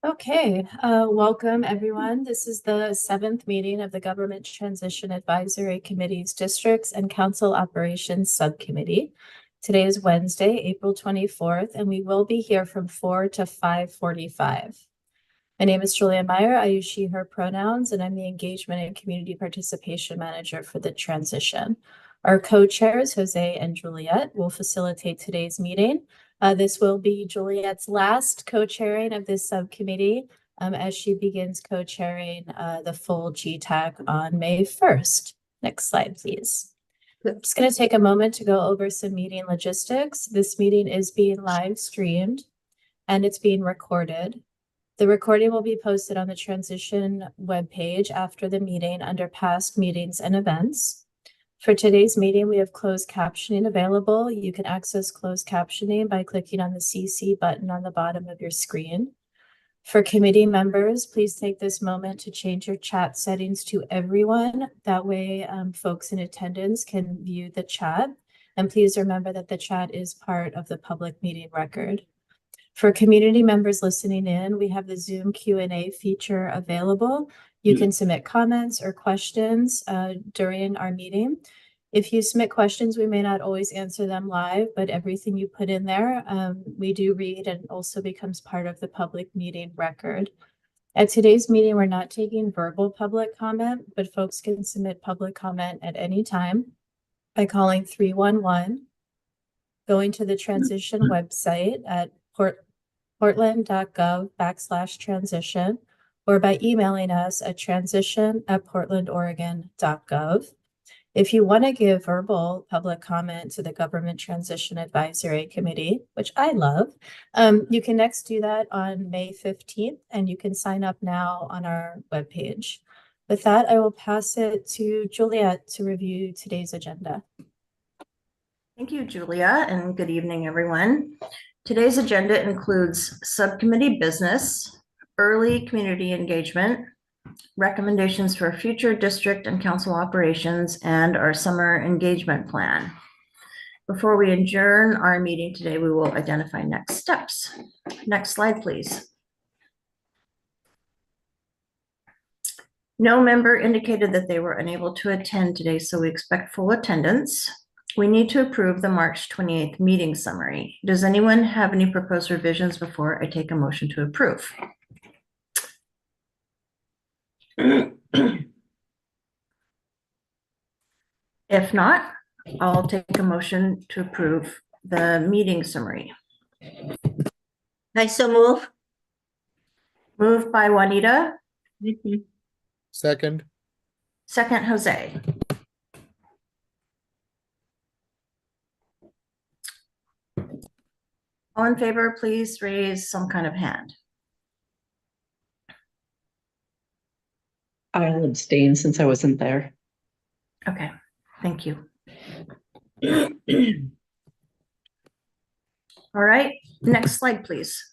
Okay, welcome everyone. This is the 7th meeting of the Government Transition Advisory Committee's Districts and Council Operations Subcommittee. Today is Wednesday, April 24th, and we will be here from 4 to 5:45. My name is Julia Meyer. I use she, her pronouns, and I'm the Engagement and Community Participation Manager for the transition. Our co-chairs, Jose and Juliet, will facilitate today's meeting. This will be Juliet's last co-chairing of this subcommittee as she begins co-chairing the full GTAC on May 1st. Next slide, please. I'm just going to take a moment to go over some meeting logistics. This meeting is being live streamed and it's being recorded. The recording will be posted on the transition webpage after the meeting under past meetings and events. For today's meeting, we have closed captioning available. You can access closed captioning by clicking on the CC button on the bottom of your screen. For committee members, please take this moment to change your chat settings to everyone. That way, folks in attendance can view the chat. And please remember that the chat is part of the public meeting record. For community members listening in, we have the Zoom Q&A feature available. You can submit comments or questions during our meeting. If you submit questions, we may not always answer them live, but everything you put in there, we do read and also becomes part of the public meeting record. At today's meeting, we're not taking verbal public comment, but folks can submit public comment at any time by calling 311, going to the transition website at portland.gov/transition, or by emailing us at transition@portlandoregon.gov. If you want to give verbal public comment to the Government Transition Advisory Committee, which I love, you can next do that on May 15th, and you can sign up now on our webpage. With that, I will pass it to Juliet to review today's agenda. Thank you, Julia, and good evening, everyone. Today's agenda includes subcommittee business, early community engagement, recommendations for future district and council operations, and our summer engagement plan. Before we adjourn our meeting today, we will identify next steps. Next slide, please. No member indicated that they were unable to attend today, so we expect full attendance. We need to approve the March 28th meeting summary. Does anyone have any proposed revisions before I take a motion to approve? If not, I'll take a motion to approve the meeting summary. I so move. Moved by Juanita. Second. Second, Jose. All in favor, please raise some kind of hand. I'll abstain since I wasn't there. Okay, thank you. All right, next slide, please.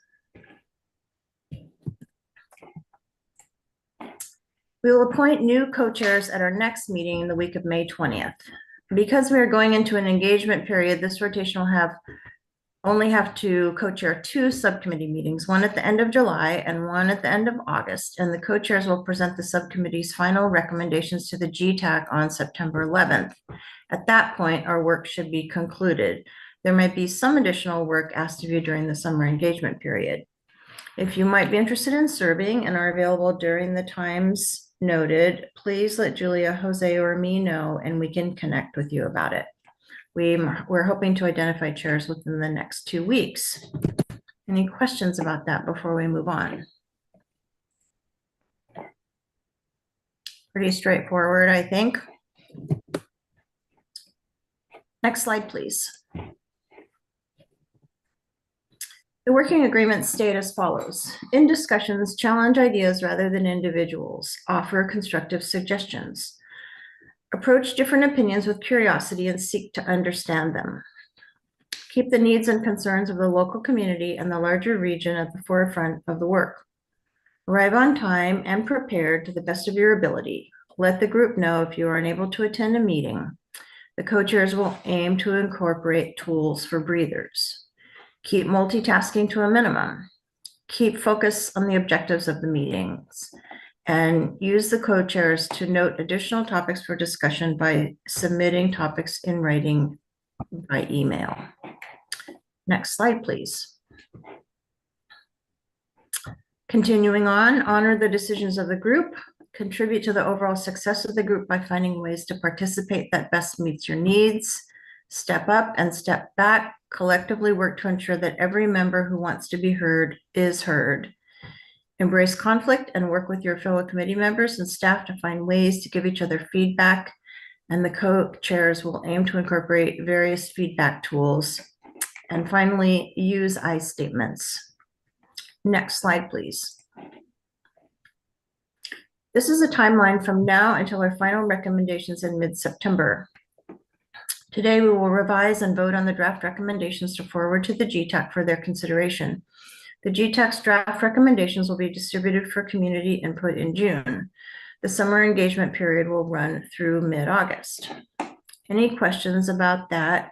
We will appoint new co-chairs at our next meeting the week of May 20th. Because we are going into an engagement period, this rotation will only have to co-chair 2 subcommittee meetings, one at the end of July and one at the end of August, and the co-chairs will present the subcommittee's final recommendations to the GTAC on September 11th. At that point, our work should be concluded. There might be some additional work asked of you during the summer engagement period. If you might be interested in serving and are available during the times noted, please let Julia, Jose, or me know, and we can connect with you about it. We're hoping to identify chairs within the next 2 weeks. Any questions about that before we move on? Pretty straightforward, I think. Next slide, please. The working agreements state as follows. In discussions, challenge ideas rather than individuals. Offer constructive suggestions. Approach different opinions with curiosity and seek to understand them. Keep the needs and concerns of the local community and the larger region at the forefront of the work. Arrive on time and prepared to the best of your ability. Let the group know if you are unable to attend a meeting. The co-chairs will aim to incorporate tools for breathers. Keep multitasking to a minimum. keep focus on the objectives of the meetings, and use the co-chairs to note additional topics for discussion by submitting topics in writing by email. Next slide, please. Continuing on, honor the decisions of the group, contribute to the overall success of the group by finding ways to participate that best meets your needs, step up and step back, collectively work to ensure that every member who wants to be heard is heard. Embrace conflict and work with your fellow committee members and staff to find ways to give each other feedback, and the co-chairs will aim to incorporate various feedback tools. And finally, use I statements. Next slide, please. This is a timeline from now until our final recommendations in mid-September. Today, we will revise and vote on the draft recommendations to forward to the GTAC for their consideration. The GTAC's draft recommendations will be distributed for community input in June. The summer engagement period will run through mid-August. Any questions about that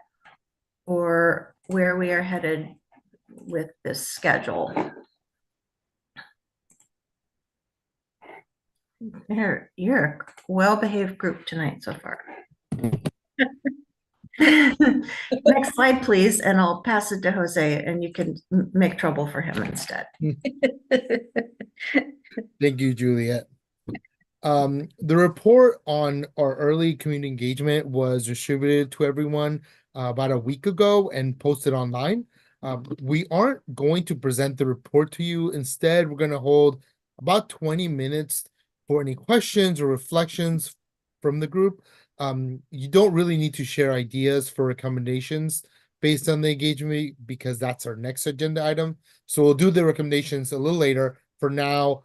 or where we are headed with this schedule? You're a well-behaved group tonight so far. Next slide, please, and I'll pass it to Jose, and you can make trouble for him instead. Thank you, Juliet. The report on our early community engagement was distributed to everyone about a week ago and posted online. We aren't going to present the report to you. Instead, we're going to hold about 20 minutes for any questions or reflections from the group. You don't really need to share ideas for recommendations based on the engagement because that's our next agenda item. So we'll do the recommendations a little later. For now,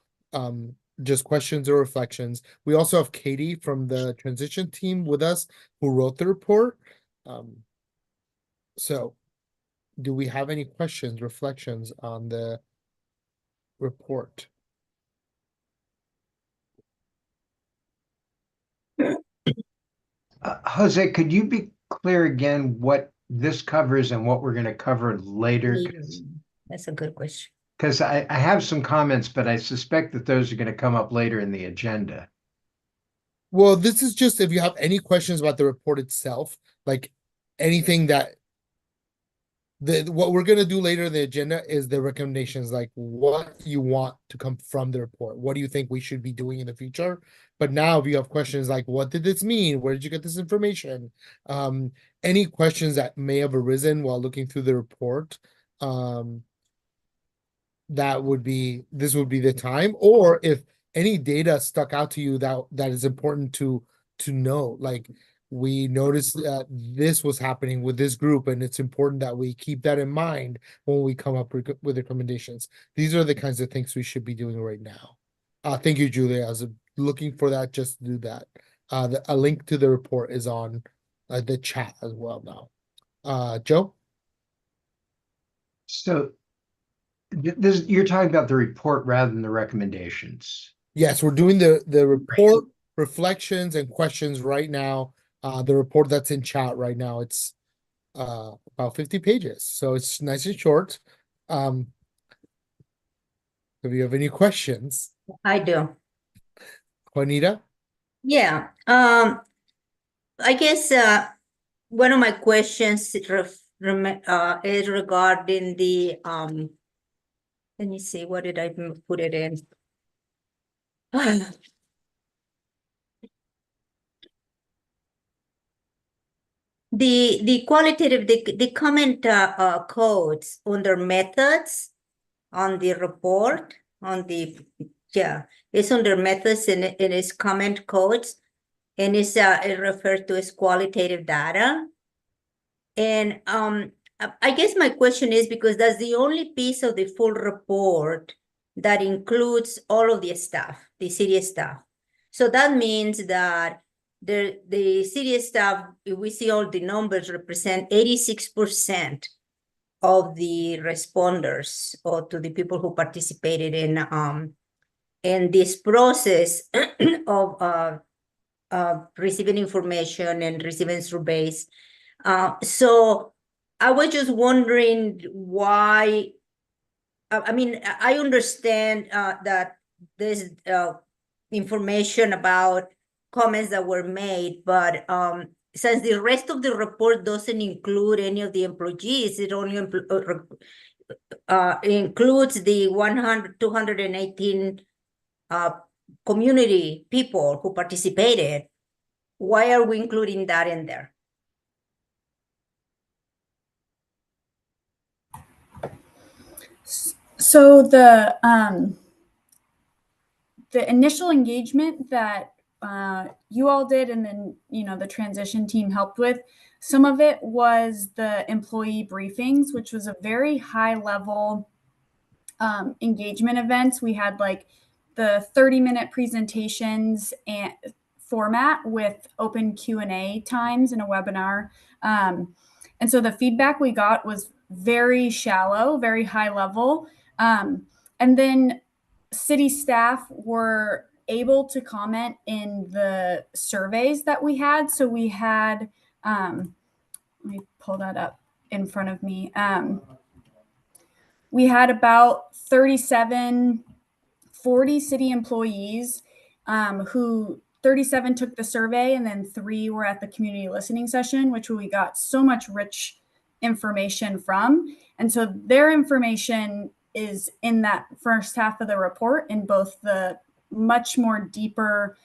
just questions or reflections. We also have Katie from the transition team with us who wrote the report. So do we have any questions, reflections on the report? Jose, could you be clear again what this covers and what we're going to cover later? That's a good question. Because I have some comments, but I suspect that those are going to come up later in the agenda. Well, this is just if you have any questions about the report itself, like anything that what we're going to do later in the agenda is the recommendations, like what you want to come from the report. What do you think we should be doing in the future? But now if you have questions like, what did this mean? Where did you get this information? Any questions that may have arisen while looking through the report, this would be the time. Or if any data stuck out to you that is important to know, like we noticed that this was happening with this group, and it's important that we keep that in mind when we come up with recommendations. These are the kinds of things we should be doing right now. Thank you, Julia. I was looking for that just to do that. A link to the report is on the chat as well now. Joe? So you're talking about the report rather than the recommendations. Yes, we're doing the report, reflections, and questions right now. The report that's in chat right now, it's about 50 pages, so it's nice and short. If you have any questions. I do. Juanita? Yeah. I guess one of my questions is regarding the let me see, what did I put it in? The qualitative, the comment codes under methods on the report, it's under methods and it is comment codes, and it's it referred to as qualitative data. And I guess my question is, because that's the only piece of the full report that includes all of the staff, the city staff. So that means that the city staff, if we see all the numbers, represent 86% of the responders or to the people who participated in this process of receiving information and receiving surveys. So I was just wondering why I mean, I understand that there's information about comments that were made, but since the rest of the report doesn't include any of the employees, it only includes the 218 community people who participated. Why are we including that in there? So the initial engagement that you all did, and then the transition team helped with, some of it was the employee briefings, which was a very high level engagement events. We had like the 30-minute presentations and format with open Q&A times in a webinar. And so the feedback we got was very shallow, very high level. And then city staff were able to comment in the surveys that we had. So we had, let me pull that up in front of me. We had about 40 city employees who 37 took the survey, and then 3 were at the community listening session, which we got so much rich information from. And so their information is in that first half of the report in both the much more deeper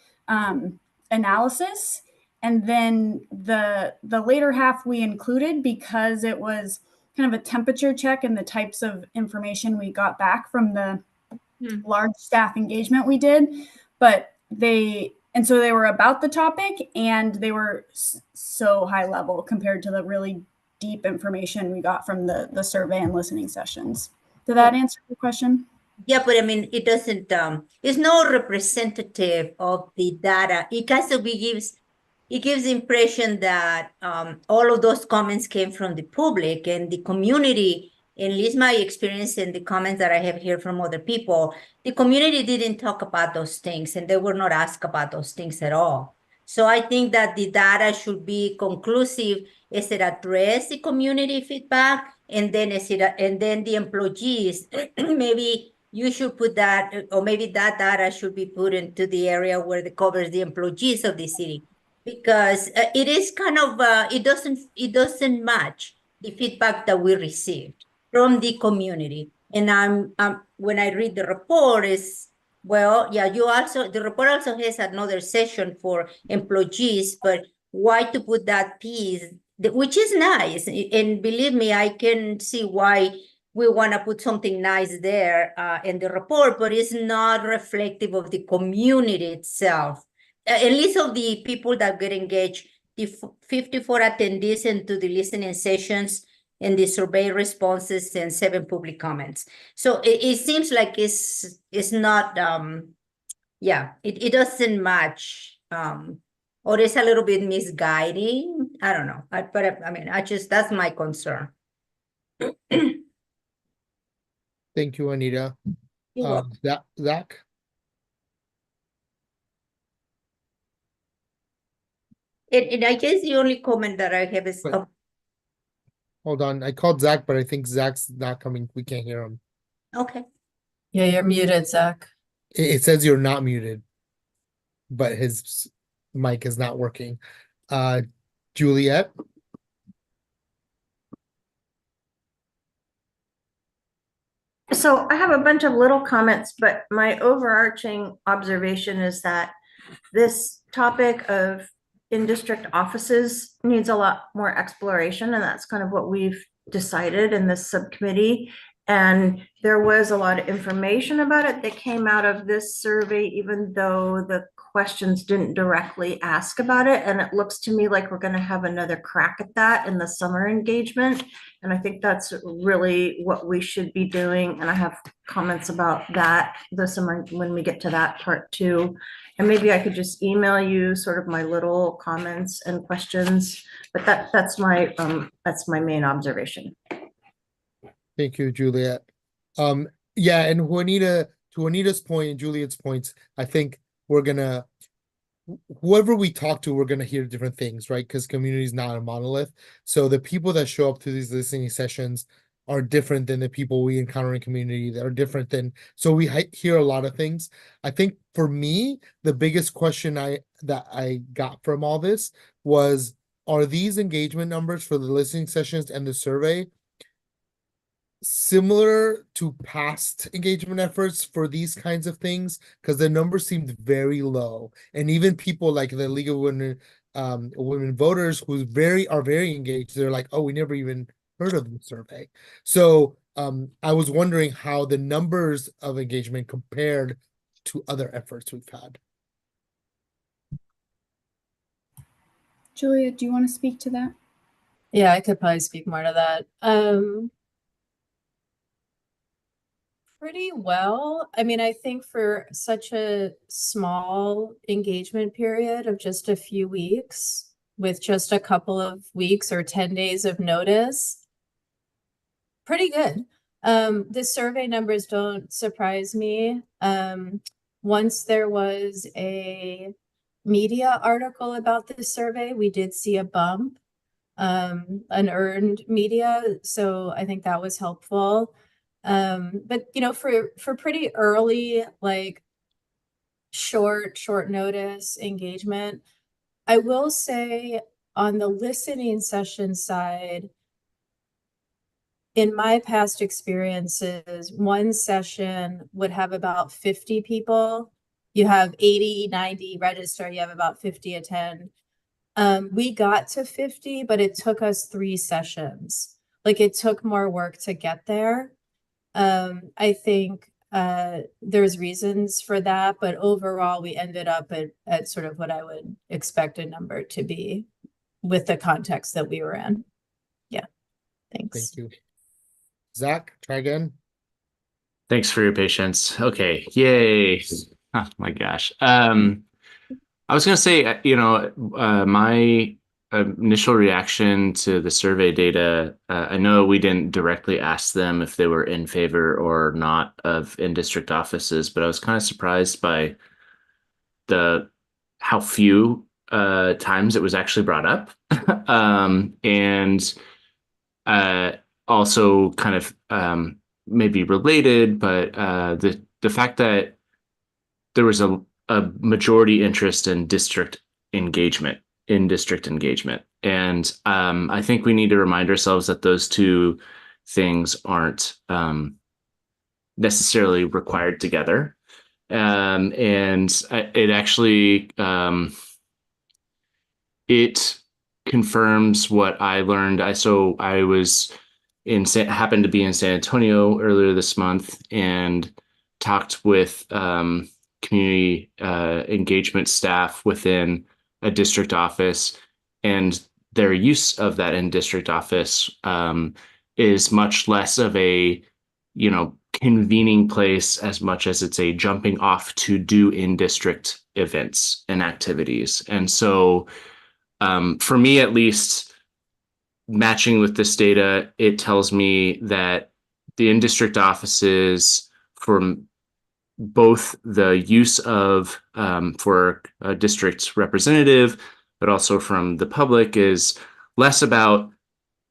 analysis, and then the later half we included because it was kind of a temperature check and the types of information we got back from the large staff engagement we did. But so they were about the topic, and they were so high level compared to the really deep information we got from the survey and listening sessions. Did that answer your question? Yeah, but I mean, it doesn't, it's not representative of the data. It kind of gives the impression that all of those comments came from the public and the community. At least my experience and the comments that I have heard from other people, the community didn't talk about those things, and they were not asked about those things at all. So I think that the data should be conclusive as it address the community feedback, and then the employees, maybe you should put that, or maybe that data should be put into the area where it covers the employees of the city, because it is kind of it doesn't match the feedback that we received from the community. And when I read the report, the report also has another session for employees, but why to put that piece, which is nice, and believe me, I can see why we want to put something nice there in the report, but it's not reflective of the community itself. At least of the people that get engaged, the 54 attendees into the listening sessions and the survey responses and 7 public comments. So it seems like it's not, it doesn't match, or it's a little bit misguiding. I don't know, but I mean, that's my concern. Thank you, Anita. Zach? And I guess the only comment that I have is, Wait. Hold on, I called Zach, but I think Zach's not coming. We can't hear him. okay. Yeah, you're muted, Zach. It says you're not muted, but his mic is not working. Juliet? So I have a bunch of little comments, but my overarching observation is that this topic of in-district offices needs a lot more exploration, and that's kind of what we've decided in this subcommittee. And there was a lot of information about it that came out of this survey, even though the questions didn't directly ask about it. And it looks to me like we're going to have another crack at that in the summer engagement. And I think that's really what we should be doing. And I have comments about that this summer when we get to that part too. And maybe I could just email you sort of my little comments and questions, but that's my main observation. Thank you, Juliet. Yeah, and to Juanita's point and Juliet's points, I think whoever we talk to, we're gonna hear different things, right? Because community is not a monolith. So the people that show up to these listening sessions are different than the people we encounter in community that are different than, so we hear a lot of things. I think for me, the biggest question that I got from all this was, are these engagement numbers for the listening sessions and the survey similar to past engagement efforts for these kinds of things? Because the numbers seemed very low, and even people like the League of Women Voters who are very engaged, they're like, oh, we never even heard of the survey. So I was wondering how the numbers of engagement compared to other efforts we've had. Julia, do you want to speak to that? Yeah, I could probably speak more to that. Pretty well. I mean, I think for such a small engagement period of just a few weeks, with just a couple of weeks or 10 days of notice, pretty good. The survey numbers don't surprise me. Once there was a media article about this survey, we did see a bump, an earned media, so I think that was helpful. But you know, for pretty early, like short notice engagement, I will say on the listening session side, in my past experiences, one session would have about 50 people. You have 80, 90 register, you have about 50 attend. We got to 50, but it took us 3 sessions. Like it took more work to get there. I think there's reasons for that, but overall we ended up at sort of what I would expect a number to be with the context that we were in. Yeah, thanks. Thank you. Zach, try again. Thanks for your patience. Okay, yay. Oh my gosh. I was gonna say, my initial reaction to the survey data, I know we didn't directly ask them if they were in favor or not of in-district offices, but I was kind of surprised by how few times it was actually brought up. And also kind of maybe related, but the fact that there was a majority interest in district engagement. And I think we need to remind ourselves that those two things aren't necessarily required together. And it actually it confirms what I learned. I was happened to be in San Antonio earlier this month and talked with community engagement staff within a district office, and their use of that in-district office is much less of a, convening place as much as it's a jumping off to do in-district events and activities. And so for me, at least, matching with this data, it tells me that the in-district offices, from both the use of for a district representative, but also from the public, is less about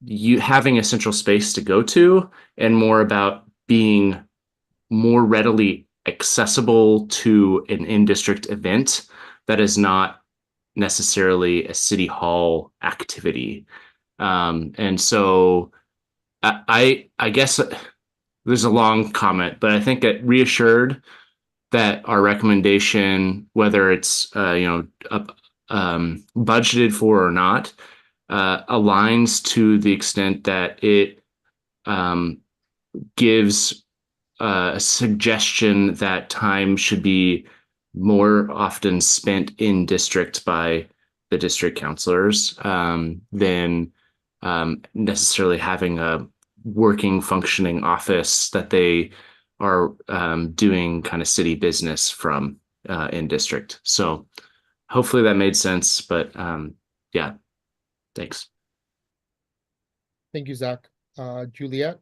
you having a central space to go to and more about being more readily accessible to an in-district event that is not necessarily a city hall activity. And so I guess there's a long comment, but I think it reassured that our recommendation, whether it's budgeted for or not, aligns to the extent that it gives a suggestion that time should be more often spent in district by the district counselors than necessarily having a working, functioning office that they are doing kind of city business from in district. So hopefully that made sense, but yeah, thanks. Thank you, Zach. Juliet?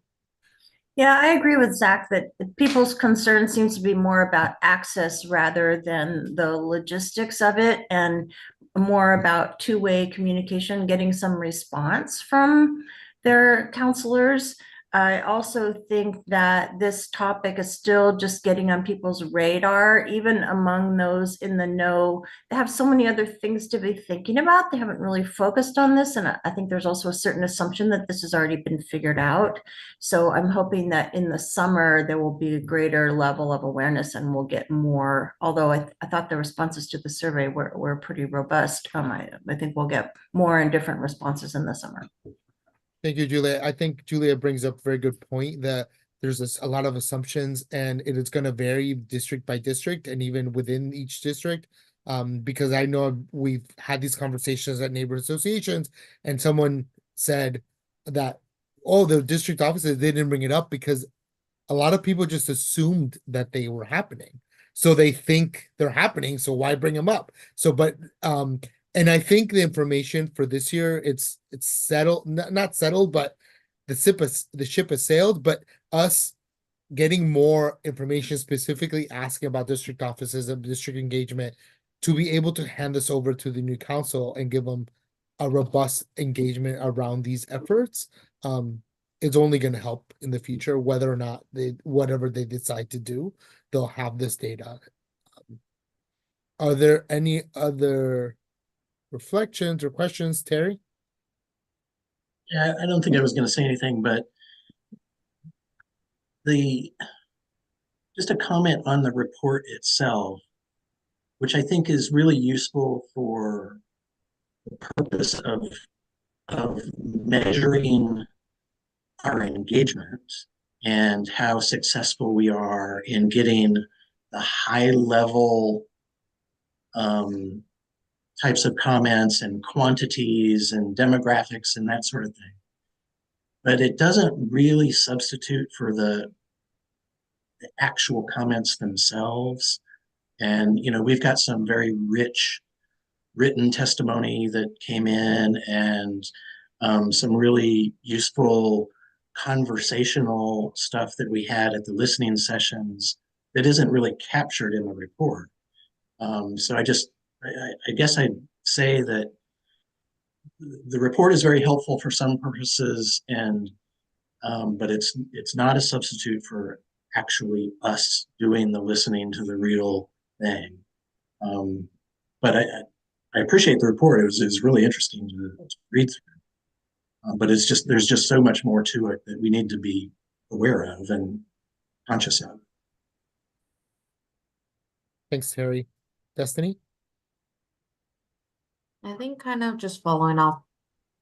Yeah, I agree with Zach that people's concern seems to be more about access rather than the logistics of it, and more about two-way communication, getting some response from their counselors. I also think that this topic is still just getting on people's radar, even among those in the know. They have so many other things to be thinking about. They haven't really focused on this. And I think there's also a certain assumption that this has already been figured out. So I'm hoping that in the summer, there will be a greater level of awareness and we'll get more, although I thought the responses to the survey were pretty robust. I think we'll get more and different responses in the summer. Thank you, Julia. I think Julia brings up a very good point that there's a lot of assumptions and it is going to vary district by district and even within each district. Because I know we've had these conversations at neighborhood associations and someone said that, oh, the district offices, they didn't bring it up because a lot of people just assumed that they were happening. So they think they're happening. So why bring them up? So, and I think the information for this year, it's settled, not settled, but the ship has sailed, but us getting more information, specifically asking about district offices and district engagement to be able to hand this over to the new council and give them a robust engagement around these efforts, is only going to help in the future, whether or not whatever they decide to do, they'll have this data. Are there any other reflections or questions, Terry? Yeah, I don't think I was going to say anything, but just a comment on the report itself, which I think is really useful for the purpose of measuring our engagement and how successful we are in getting the high level types of comments and quantities and demographics and that sort of thing. But it doesn't really substitute for the actual comments themselves. And, you know, we've got some very rich written testimony that came in and some really useful conversational stuff that we had at the listening sessions that isn't really captured in the report. So I guess I'd say that the report is very helpful for some purposes, and but it's not a substitute for actually us doing the listening to the real thing. But I appreciate the report. It was really interesting to read through. But there's just so much more to it that we need to be aware of and conscious of. Thanks, Terry. Destiny? I think kind of just following off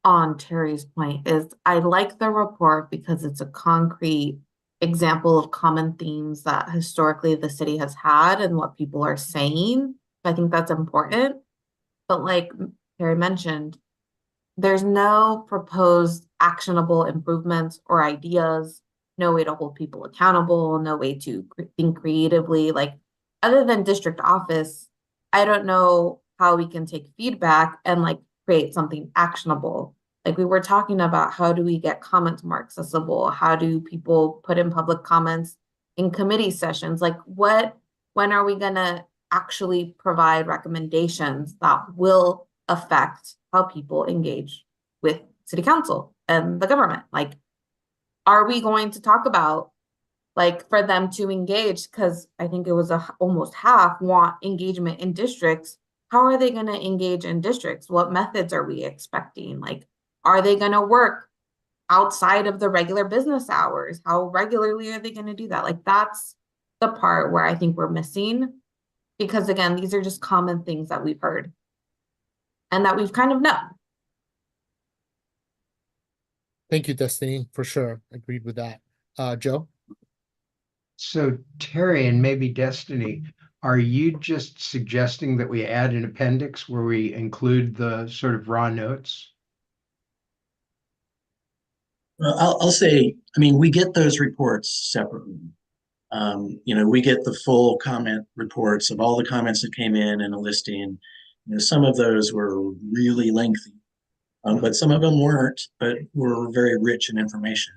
on Terry's point is I like the report because it's a concrete example of common themes that historically the city has had and what people are saying. I think that's important. But like Terry mentioned, there's no proposed actionable improvements or ideas, no way to hold people accountable, no way to think creatively. Like other than district office, I don't know how we can take feedback and like create something actionable. Like we were talking about, how do we get comments more accessible? How do people put in public comments in committee sessions? Like when are we gonna actually provide recommendations that will affect how people engage with city council and the government? Like, are we going to talk about like for them to engage? Because I think it was almost half want engagement in districts. How are they going to engage in districts? What methods are we expecting? Like, are they going to work outside of the regular business hours? How regularly are they going to do that? Like, that's the part where I think we're missing. Because again, these are just common things that we've heard and that we've kind of known. Thank you, Destiny, for sure. Agreed with that. Joe? So Terry and maybe Destiny, are you just suggesting that we add an appendix where we include the sort of raw notes? Well, I'll say, I mean, we get those reports separately. You know, we get the full comment reports of all the comments that came in and a listing. You know, some of those were really lengthy, but some of them weren't, but were very rich in information.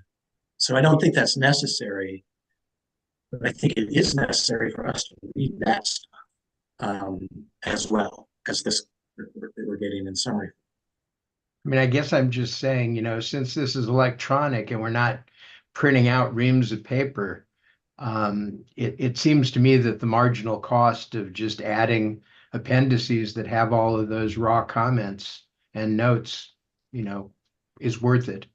So I don't think that's necessary, but I think it is necessary for us to read that stuff as well as this report that we're getting in summary. I mean, I guess I'm just saying, you know, since this is electronic and we're not printing out reams of paper. It seems to me that the marginal cost of just adding appendices that have all of those raw comments and notes, is worth it.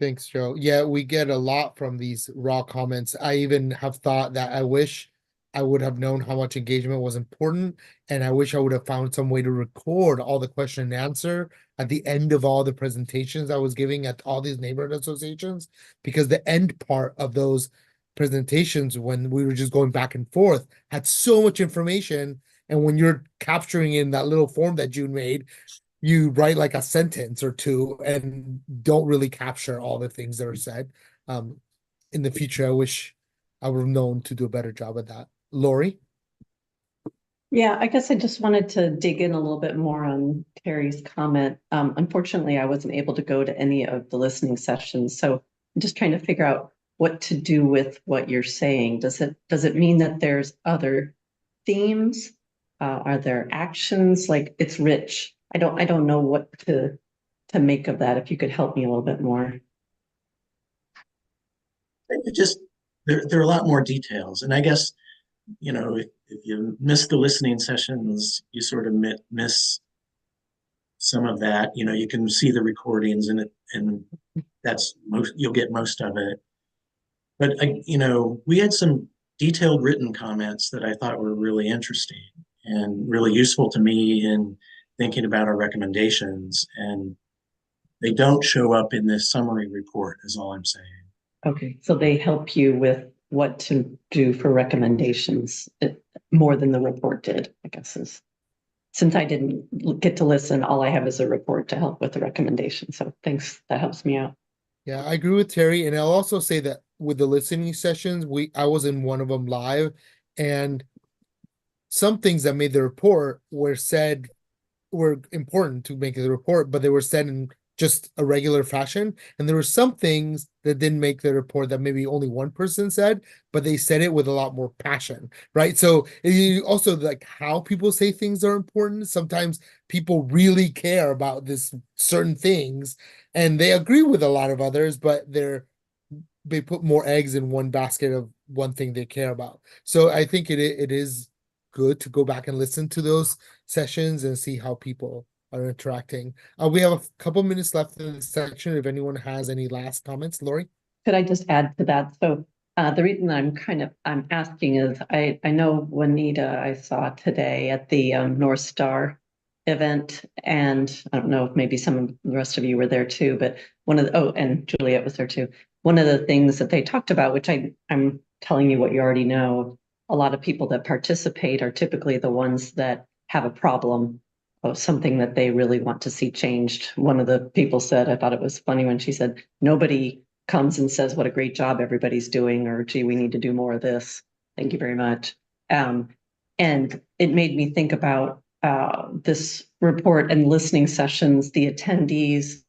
Thanks, Joe. Yeah, we get a lot from these raw comments. I even have thought that I wish I would have known how much engagement was important, and I wish I would have found some way to record all the question and answer at the end of all the presentations I was giving at all these neighborhood associations, because the end part of those presentations, when we were just going back and forth, had so much information. And when you're capturing in that little form that June made, you write like a sentence or two and don't really capture all the things that are said. In the future, I wish I would have known to do a better job at that. Lori? Yeah, I guess I just wanted to dig in a little bit more on Terry's comment. Unfortunately, I wasn't able to go to any of the listening sessions, so I'm just trying to figure out what to do with what you're saying. Does it mean that there's other themes? Are there actions? Like, it's rich. I don't know what to make of that. If you could help me a little bit more. It just there are a lot more details, and I guess if you miss the listening sessions, you sort of miss some of that. You can see the recordings, and that's you'll get most of it. But we had some detailed written comments that I thought were really interesting and really useful to me in thinking about our recommendations, and they don't show up in this summary report, is all I'm saying. Okay, so they help you with what to do for recommendations more than the report did, I guess is. Since I didn't get to listen, all I have is a report to help with the recommendation. So thanks, that helps me out. Yeah, I agree with Terry, and I'll also say that with the listening sessions, I was in one of them live, and some things that made the report were important to make the report, but they were said in just a regular fashion. And there were some things that didn't make the report that maybe only one person said, but they said it with a lot more passion, right? So you also, like, how people say things are important. Sometimes people really care about this certain things and they agree with a lot of others, but they put more eggs in one basket of one thing they care about. So I think it is good to go back and listen to those sessions and see how people are interacting. We have a couple minutes left in this section. If anyone has any last comments, Lori? Could I just add to that? So the reason I'm asking is I know Juanita I saw today at the North Star event, and I don't know if maybe some of the rest of you were there too, but and Juliet was there too. One of the things that they talked about, which I'm telling you what you already know, a lot of people that participate are typically the ones that have a problem of something that they really want to see changed. One of the people said, I thought it was funny when she said, nobody comes and says what a great job everybody's doing, or gee, we need to do more of this. Thank you very much. And it made me think about this report and listening sessions, the attendees,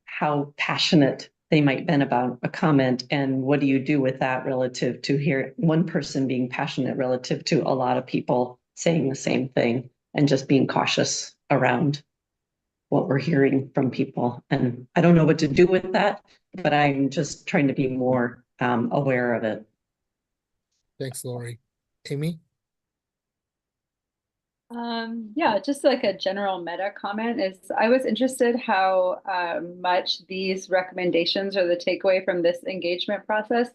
how passionate they might have been about a comment, and what do you do with that relative to hear one person being passionate relative to a lot of people saying the same thing, and just being cautious around what we're hearing from people. And I don't know what to do with that, but I'm just trying to be more aware of it. Thanks, Lori. Amy? Yeah, just like a general meta comment is I was interested how much these recommendations or the takeaway from this engagement process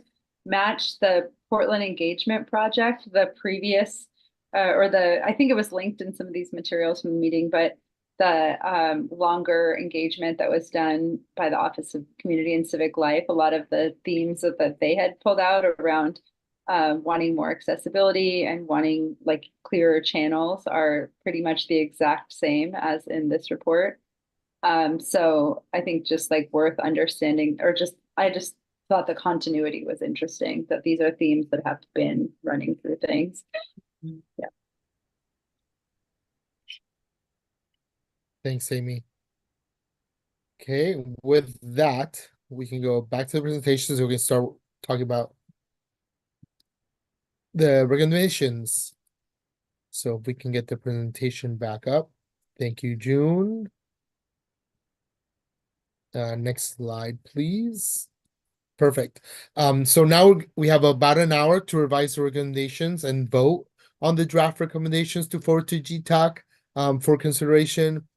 match the Portland Engagement Project, the previous, I think it was linked in some of these materials from the meeting, but the longer engagement that was done by the Office of Community and Civic Life, a lot of the themes that they had pulled out around wanting more accessibility and wanting like clearer channels are pretty much the exact same as in this report. So I think just like worth understanding, I just thought the continuity was interesting, that these are themes that have been running through things. Yeah. Thanks, Amy. Okay, with that, we can go back to the presentations. We can start talking about the recommendations. So if we can get the presentation back up. Thank you, June. Next slide, please. Perfect. So now we have about an hour to revise the recommendations and vote on the draft recommendations to forward to GTAC for consideration.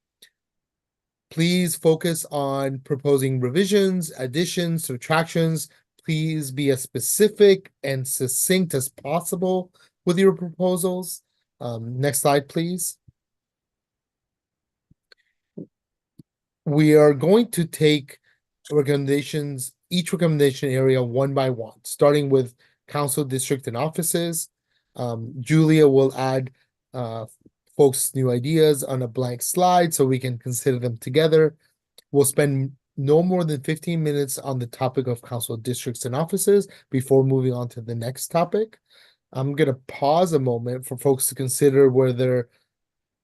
Please focus on proposing revisions, additions, subtractions. Please be as specific and succinct as possible with your proposals. Next slide, please. We are going to take recommendations, each recommendation area one by one, starting with council, district, and offices. Julia will add folks' new ideas on a blank slide so we can consider them together. We'll spend no more than 15 minutes on the topic of council, districts, and offices before moving on to the next topic. I'm going to pause a moment for folks to consider whether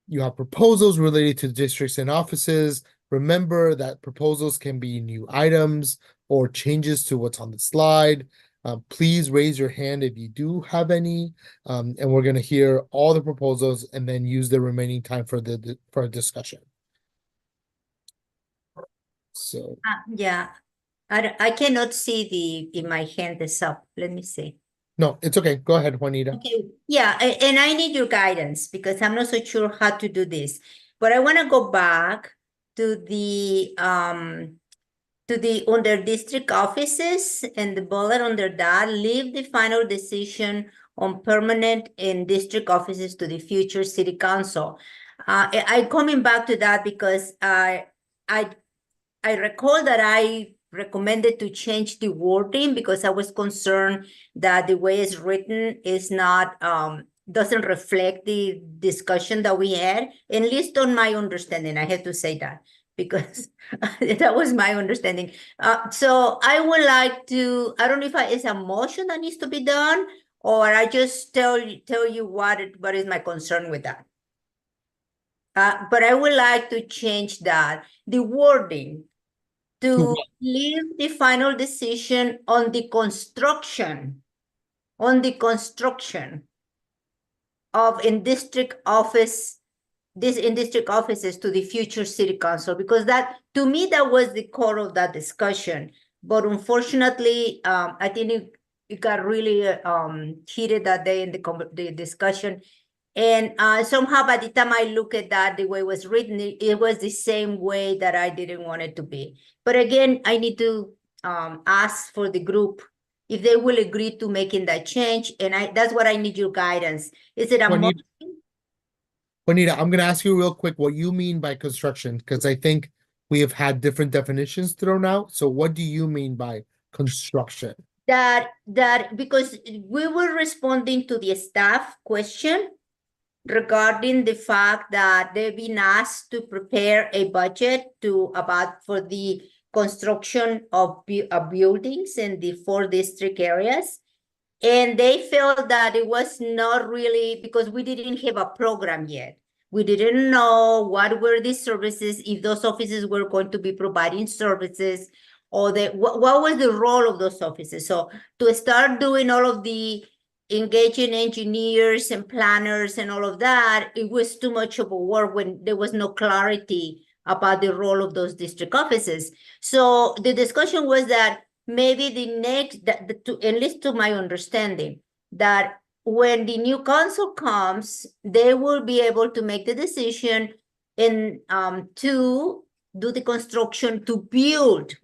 you have proposals related to districts and offices. Remember that proposals can be new items or changes to what's on the slide. Please raise your hand if you do have any, and we're going to hear all the proposals and then use the remaining time for a discussion. So Yeah, I cannot see in my hand is up. Let me see. no, it's okay. Go ahead, Juanita. Okay, yeah, and I need your guidance because I'm not so sure how to do this. But I want to go back to the under district offices and the bullet under that, leave the final decision on permanent and district offices to the future city council. I coming back to that because I recall that I recommended to change the wording because I was concerned that the way it's written is not doesn't reflect the discussion that we had, at least on my understanding. I have to say that because that was my understanding. So I would like to, I don't know if it's a motion that needs to be done, or I just tell you what is my concern with that. But I would like to change that, the wording, to leave the final decision on the construction of in district offices to the future city council, because that, to me, that was the core of that discussion. But unfortunately, I think it got really heated that day in the discussion. And somehow by the time I look at that, the way it was written, it was the same way that I didn't want it to be. But again, I need to ask for the group if they will agree to making that change. And that's what I need your guidance. Is it a motion? Juanita, I'm going to ask you real quick what you mean by construction, because I think we have had different definitions thrown out. So what do you mean by construction? That because we were responding to the staff question regarding the fact that they've been asked to prepare a budget for the construction of buildings in the 4 district areas. And they felt that it was not really, because we didn't have a program yet. We didn't know what were the services, if those offices were going to be providing services, or what was the role of those offices. So to start doing all of the engaging engineers and planners and all of that, it was too much of a work when there was no clarity about the role of those district offices. So the discussion was that maybe the next, at least to my understanding, that when the new council comes, they will be able to make the decision and to do the construction to build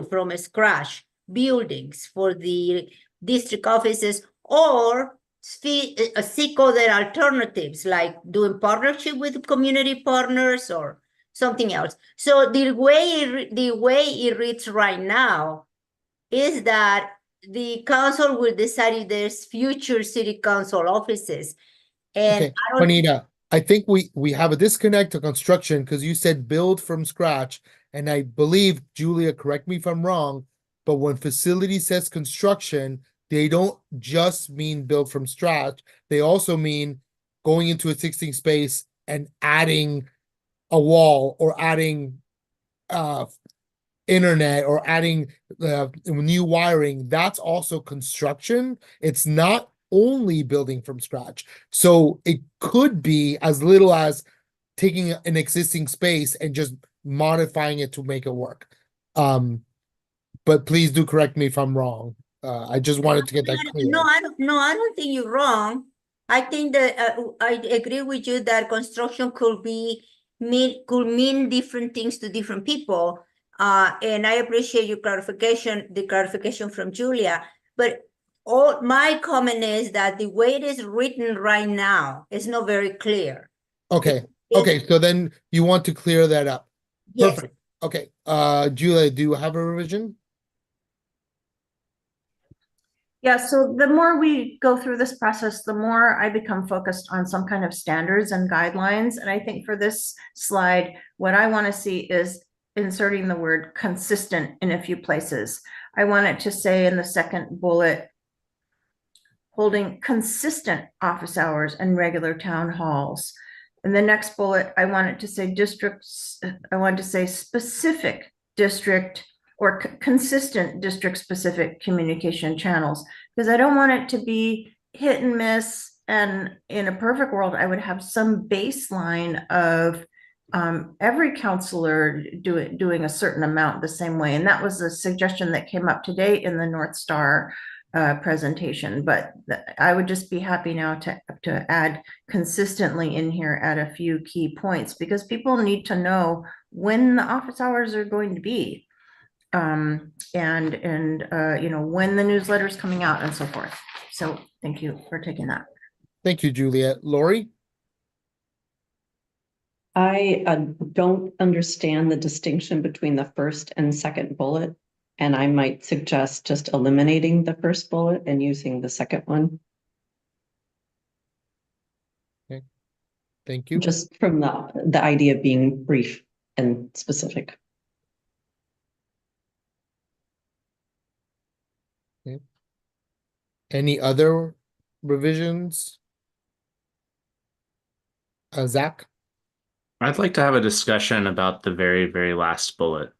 from scratch buildings for the district offices, or seek other alternatives like doing partnership with community partners or something else. So the way it reads right now is that the council will decide if there's future city council offices. And okay, Juanita, I think we have a disconnect to construction because you said build from scratch. And I believe, Julia, correct me if I'm wrong, but when facility says construction, they don't just mean build from scratch. They also mean going into a 16 space and adding a wall or adding internet or adding new wiring. That's also construction. It's not only building from scratch. So it could be as little as taking an existing space and just modifying it to make it work. but please do correct me if I'm wrong. I just wanted to get that clear. No, I don't think you're wrong. I think that I agree with you that construction could mean different things to different people. And I appreciate your clarification, the clarification from Julia. But all my comment is that the way it is written right now is not very clear. Okay. Okay, so then you want to clear that up. Yes. Perfect. Okay. Julia, do you have a revision? Yeah, so the more we go through this process, the more I become focused on some kind of standards and guidelines. And I think for this slide, what I want to see is inserting the word consistent in a few places. I want it to say in the second bullet, holding consistent office hours and regular town halls. In the next bullet, I want it to say districts, I want to say specific district or consistent district specific communication channels, because I don't want it to be hit and miss. And in a perfect world, I would have some baseline of every counselor doing a certain amount the same way. And that was a suggestion that came up today in the North Star presentation, but I would just be happy now to add consistently in here at a few key points, because people need to know when the office hours are going to be, and you know, when the newsletter is coming out and so forth. So thank you for taking that. Thank you, Juliet. Lori? I don't understand the distinction between the first and second bullet, and I might suggest just eliminating the first bullet and using the second one. Okay. Thank you. Just from the idea of being brief and specific. Okay. Any other revisions? Zach? I'd like to have a discussion about the very, very last bullet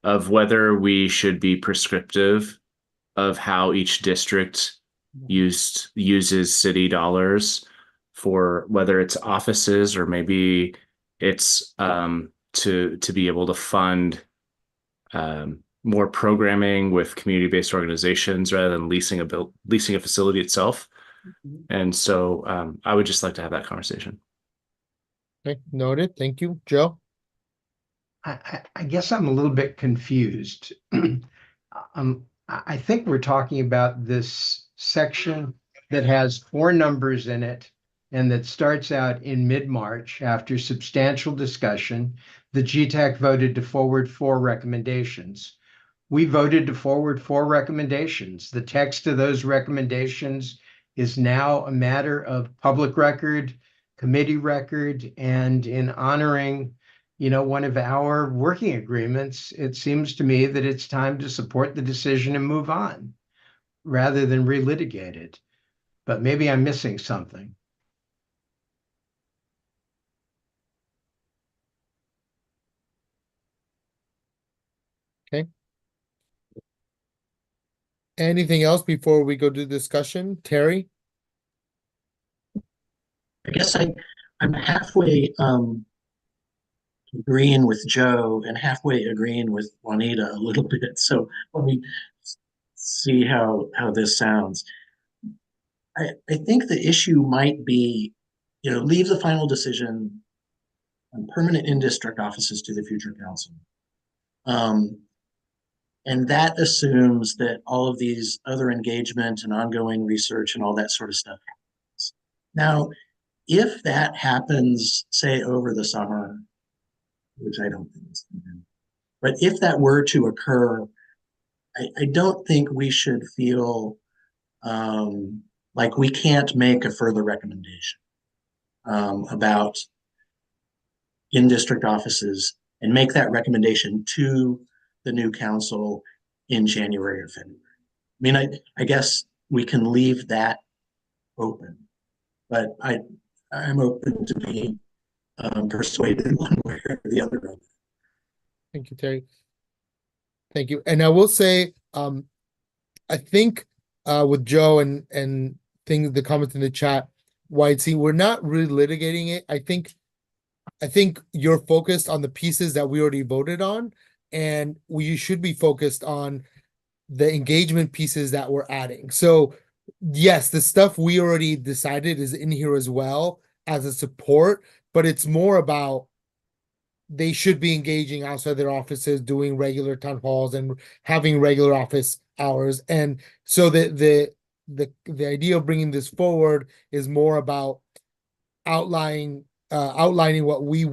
of whether we should be prescriptive of how each district uses city dollars for whether it's offices or maybe it's to be able to fund more programming with community-based organizations rather than leasing a facility itself. And so I would just like to have that conversation. Okay, noted. Thank you. Joe? I guess I'm a little bit confused. I think we're talking about this section that has 4 numbers in it and that starts out in mid-March after substantial discussion. The GTAC voted to forward 4 recommendations. We voted to forward 4 recommendations. The text of those recommendations is now a matter of public record, committee record, and in honoring, you know, one of our working agreements, it seems to me that it's time to support the decision and move on rather than relitigate it. But maybe I'm missing something. Okay. Anything else before we go to discussion? Terry? I guess I'm halfway agreeing with Joe and halfway agreeing with Juanita a little bit. So let me see how this sounds. I think the issue might be, you know, leave the final decision on permanent in-district offices to the future council. And that assumes that all of these other engagement and ongoing research and all that sort of stuff happens. Now, if that happens, say over the summer, which I don't think is going to happen, but if that were to occur, I don't think we should feel like we can't make a further recommendation about in-district offices and make that recommendation to the new council in January or February. I mean, I guess we can leave that open, but I'm open to being persuaded one way or the other. Thank you, Terry. Thank you. And I will say, I think with Joe and the comments in the chat, YT, we're not really litigating it. I think you're focused on the pieces that we already voted on, and we should be focused on the engagement pieces that we're adding. So yes, the stuff we already decided is in here as well as a support, but it's more about they should be engaging outside their offices, doing regular town halls and having regular office hours. And so the idea of bringing this forward is more about outlining what we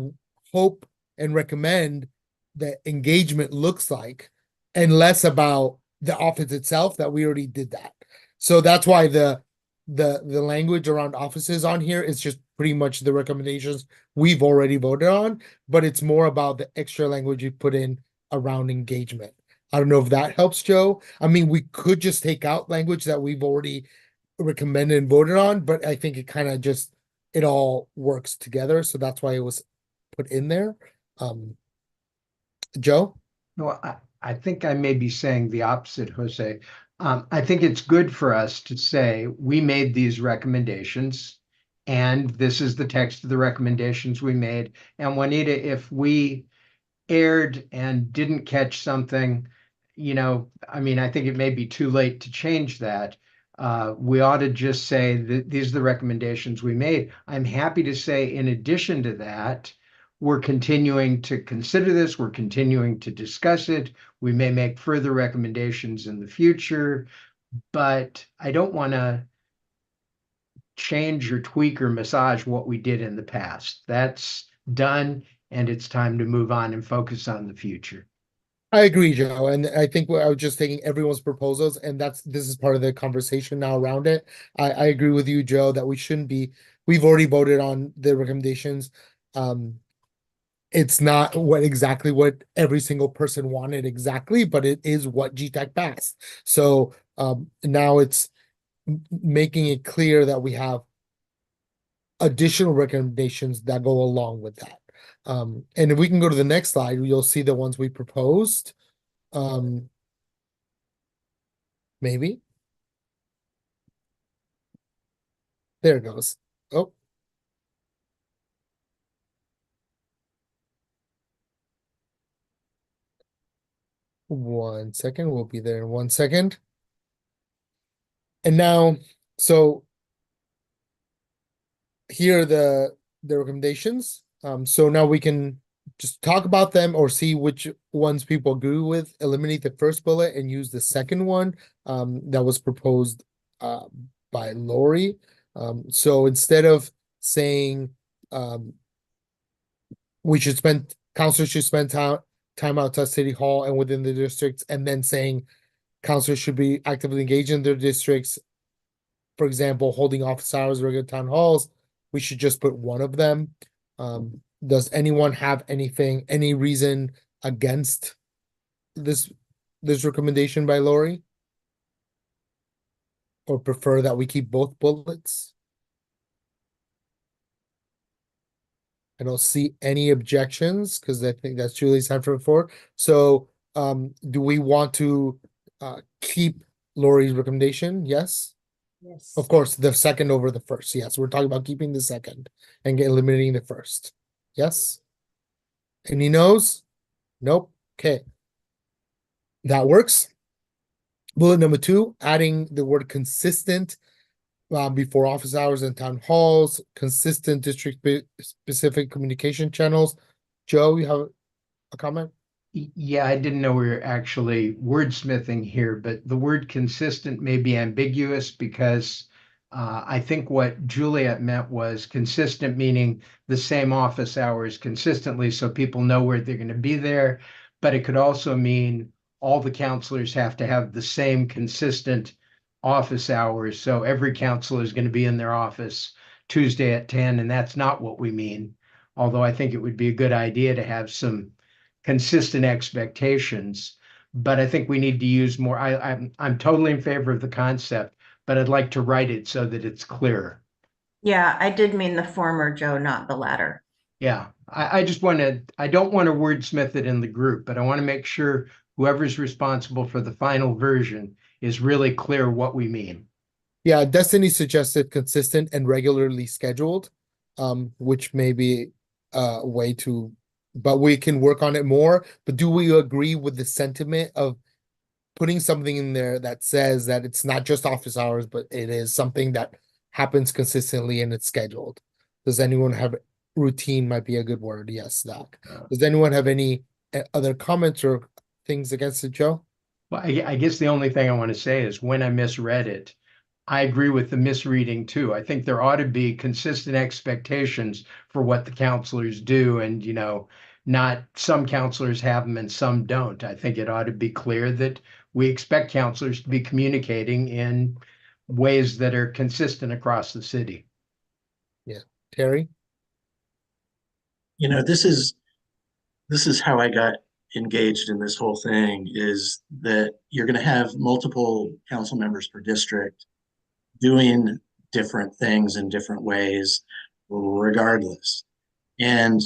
hope and recommend that engagement looks like, and less about the office itself, that we already did that. So that's why the language around offices on here is just pretty much the recommendations we've already voted on, but it's more about the extra language you put in around engagement. I don't know if that helps, Joe. I mean, we could just take out language that we've already recommended and voted on, but I think it kind of just, it all works together. So that's why it was put in there. Joe? No, I think I may be saying the opposite, Jose. I think it's good for us to say we made these recommendations, and this is the text of the recommendations we made. And Juanita, if we erred and didn't catch something, I mean, I think it may be too late to change that. We ought to just say that these are the recommendations we made. I'm happy to say, in addition to that, we're continuing to consider this. We're continuing to discuss it. We may make further recommendations in the future, but I don't want to change or tweak or massage what we did in the past. That's done, and it's time to move on and focus on the future. I agree, Joe, and I think I was just taking everyone's proposals, and this is part of the conversation now around it. I agree with you, Joe, that we've already voted on the recommendations. It's not exactly what every single person wanted exactly, but it is what GTAC passed. So now it's making it clear that we have additional recommendations that go along with that. And if we can go to the next slide, you'll see the ones we proposed. Maybe. There it goes. Oh. One second, we'll be there in 1 second. And now, so here are the recommendations. So now we can just talk about them or see which ones people agree with, eliminate the first bullet and use the second one that was proposed by Lori. So instead of saying councilors should spend time outside City Hall and within the districts, and then saying councilors should be actively engaged in their districts, for example, holding office hours, regular town halls, we should just put one of them. Does anyone have any reason against this recommendation by Lori? Or prefer that we keep both bullets? I don't see any objections because I think that's Julie's time for. So do we want to keep Lori's recommendation? Yes. Yes. Of course, the second over the first. Yes, we're talking about keeping the second and eliminating the first. Yes. Any no's? Nope. Okay. That works. Bullet number 2, adding the word consistent before office hours and town halls, consistent district specific communication channels. Joe, you have a comment? Yeah, I didn't know we were actually wordsmithing here, but the word consistent may be ambiguous because I think what Juliet meant was consistent, meaning the same office hours consistently so people know where they're going to be there. But it could also mean all the counselors have to have the same consistent office hours. So every counselor is going to be in their office Tuesday at 10, and that's not what we mean. Although I think it would be a good idea to have some consistent expectations, but I think we need to use more. I'm totally in favor of the concept, but I'd like to write it so that it's clear. Yeah, I did mean the former, Joe, not the latter. Yeah, I don't want to wordsmith it in the group, but I want to make sure whoever's responsible for the final version is really clear what we mean. Yeah, Destiny suggested consistent and regularly scheduled, which may be a way to but we can work on it more. But do we agree with the sentiment of putting something in there that says that it's not just office hours, but it is something that happens consistently and it's scheduled? Does anyone have routine might be a good word? Yes, Doc. Does anyone have any other comments or things against it, Joe? Well, I guess the only thing I want to say is when I misread it, I agree with the misreading too. I think there ought to be consistent expectations for what the counselors do, and not some counselors have them and some don't. I think it ought to be clear that we expect counselors to be communicating in ways that are consistent across the city. Yeah, Terry? This is how I got engaged in this whole thing, is that you're going to have multiple council members per district doing different things in different ways regardless. And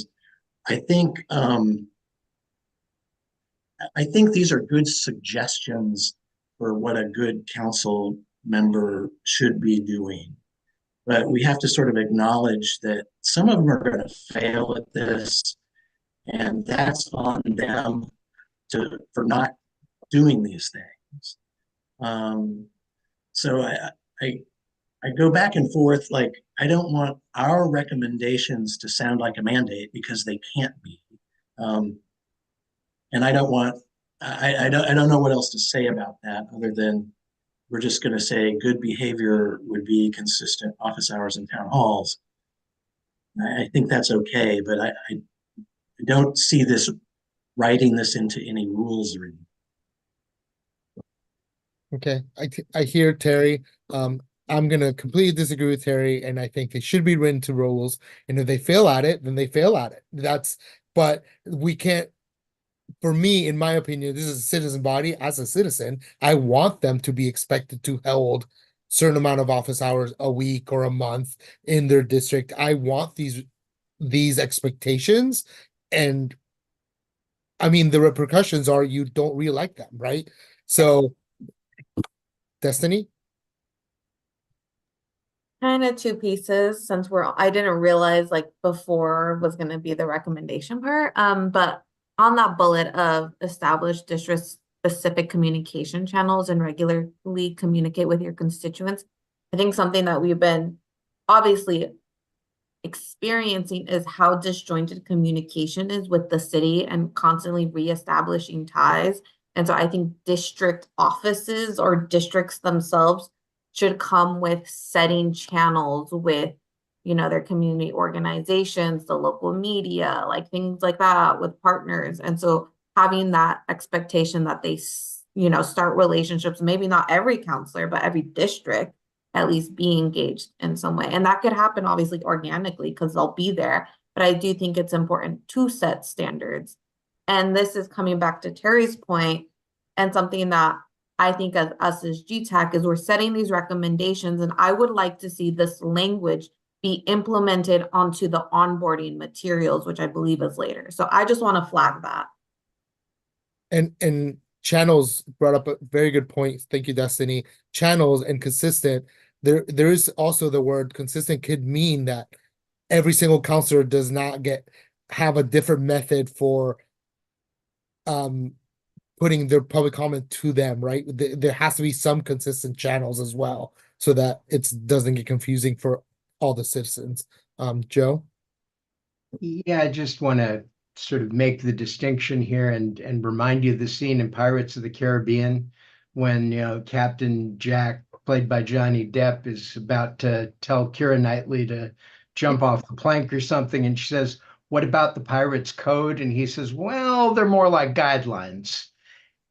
I think these are good suggestions for what a good council member should be doing. But we have to sort of acknowledge that some of them are going to fail at this, and that's on them for not doing these things. So I go back and forth. Like, I don't want our recommendations to sound like a mandate, because they can't be. And I don't know what else to say about that, other than we're just going to say good behavior would be consistent office hours and town halls. I think that's okay, but I don't see this writing this into any rules or anything. Okay, I hear Terry. I'm gonna completely disagree with Terry, and I think they should be written to rules. And if they fail at it, then they fail at it. But we can't. For me, in my opinion, this is a citizen body. As a citizen, I want them to be expected to hold certain amount of office hours a week or a month in their district. I want these expectations, and I mean the repercussions are you don't reelect them, right? So, Destiny? Kind of two pieces, since I didn't realize like before was going to be the recommendation part. But on that bullet of establish district specific communication channels and regularly communicate with your constituents, I think something that we've been obviously experiencing is how disjointed communication is with the city and constantly reestablishing ties. And so I think district offices or districts themselves should come with setting channels with, their community organizations, the local media, like things like that with partners. And so having that expectation that they, start relationships, maybe not every counselor, but every district at least be engaged in some way. And that could happen obviously organically because they'll be there. But I do think it's important to set standards. And this is coming back to Terry's point, and something that I think of us as GTAC is we're setting these recommendations, and I would like to see this language be implemented onto the onboarding materials, which I believe is later. So I just want to flag that. And channels brought up a very good point. Thank you, Destiny. Channels and consistent. There is also the word consistent could mean that every single counselor does not have a different method for putting their public comment to them, right? There has to be some consistent channels as well, so that it doesn't get confusing for all the citizens. Joe? Yeah, I just want to sort of make the distinction here and remind you of the scene in Pirates of the Caribbean when, Captain Jack, played by Johnny Depp, is about to tell Keira Knightley to jump off the plank or something. And she says, "What about the Pirates Code?" And he says, "Well, they're more like guidelines."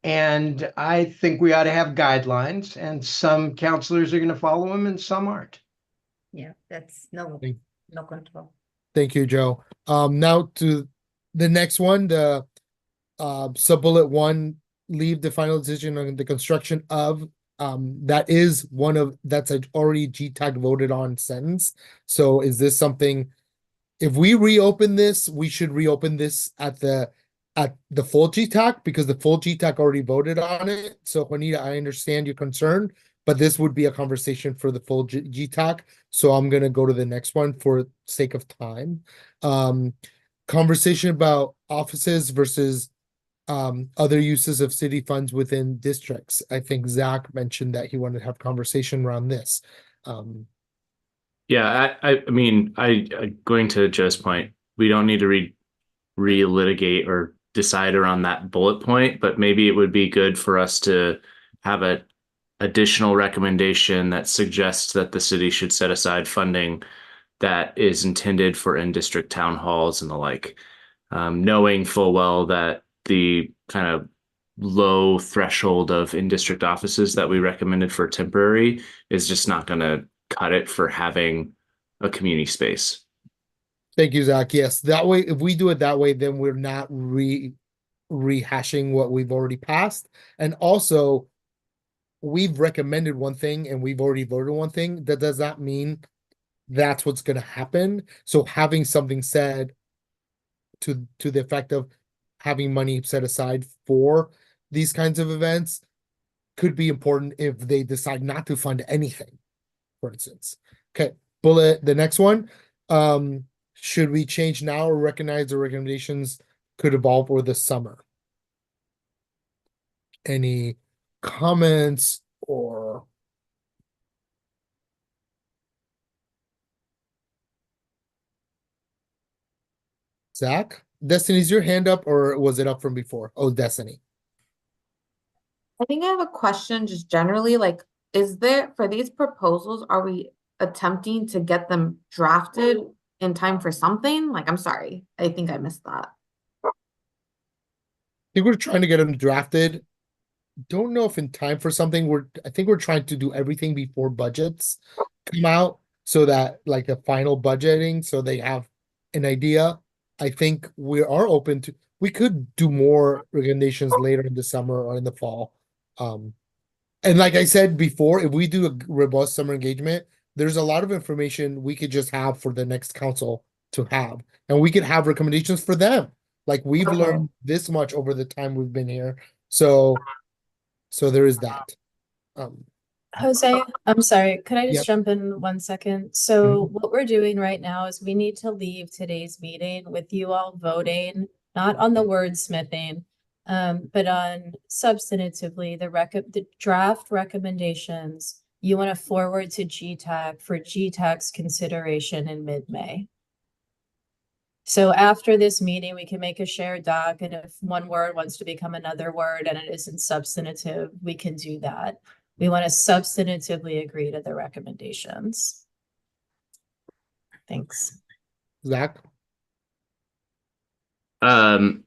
And I think we ought to have guidelines, and some counselors are going to follow them and some aren't. Yeah, that's no control. Thank you, Joe. Now to the next one, the sub-bullet 1, leave the final decision on the construction of, that's already GTAC voted on sentence. So is this something, if we reopen this, we should reopen this at the full GTAC, because the full GTAC already voted on it. So Juanita, I understand your concern, but this would be a conversation for the full GTAC. So I'm going to go to the next one for sake of time. Conversation about offices versus other uses of city funds within districts. I think Zach mentioned that he wanted to have conversation around this. Yeah, I mean, going to Joe's point, we don't need to relitigate or decide around that bullet point, but maybe it would be good for us to have a additional recommendation that suggests that the city should set aside funding that is intended for in-district town halls and the like, knowing full well that the kind of low threshold of in-district offices that we recommended for temporary is just not going to cut it for having a community space. Thank you, Zach. Yes, that way, if we do it that way, then we're not rehashing what we've already passed. And also, we've recommended one thing and we've already voted one thing. That does not mean that's what's going to happen. So having something said to the effect of having money set aside for these kinds of events could be important if they decide not to fund anything, for instance. Okay, the next one. Should we change now or recognize the recommendations could evolve over the summer? Any comments or Zach? Destiny, is your hand up or was it up from before? Oh, Destiny. I think I have a question just generally, like, is there, for these proposals, are we attempting to get them drafted in time for something? Like, I'm sorry, I think I missed that. I think we're trying to get them drafted. Don't know if in time for something. I think we're trying to do everything before budgets come out so that like a final budgeting, so they have an idea. I think we are open to, we could do more recommendations later in the summer or in the fall. And like I said before, if we do a robust summer engagement, there's a lot of information we could just have for the next council to have, and we could have recommendations for them. Like we've Okay. learned this much over the time we've been here. So there is that. Jose, I'm sorry, could I just Yep. jump in 1 second? So what we're doing right now is we need to leave today's meeting with you all voting, not on the wordsmithing, but on substantively the draft recommendations you want to forward to GTAC for GTAC's consideration in mid-May. So after this meeting, we can make a shared doc, and if one word wants to become another word and it isn't substantive, we can do that. We want to substantively agree to the recommendations. Thanks. Zach? I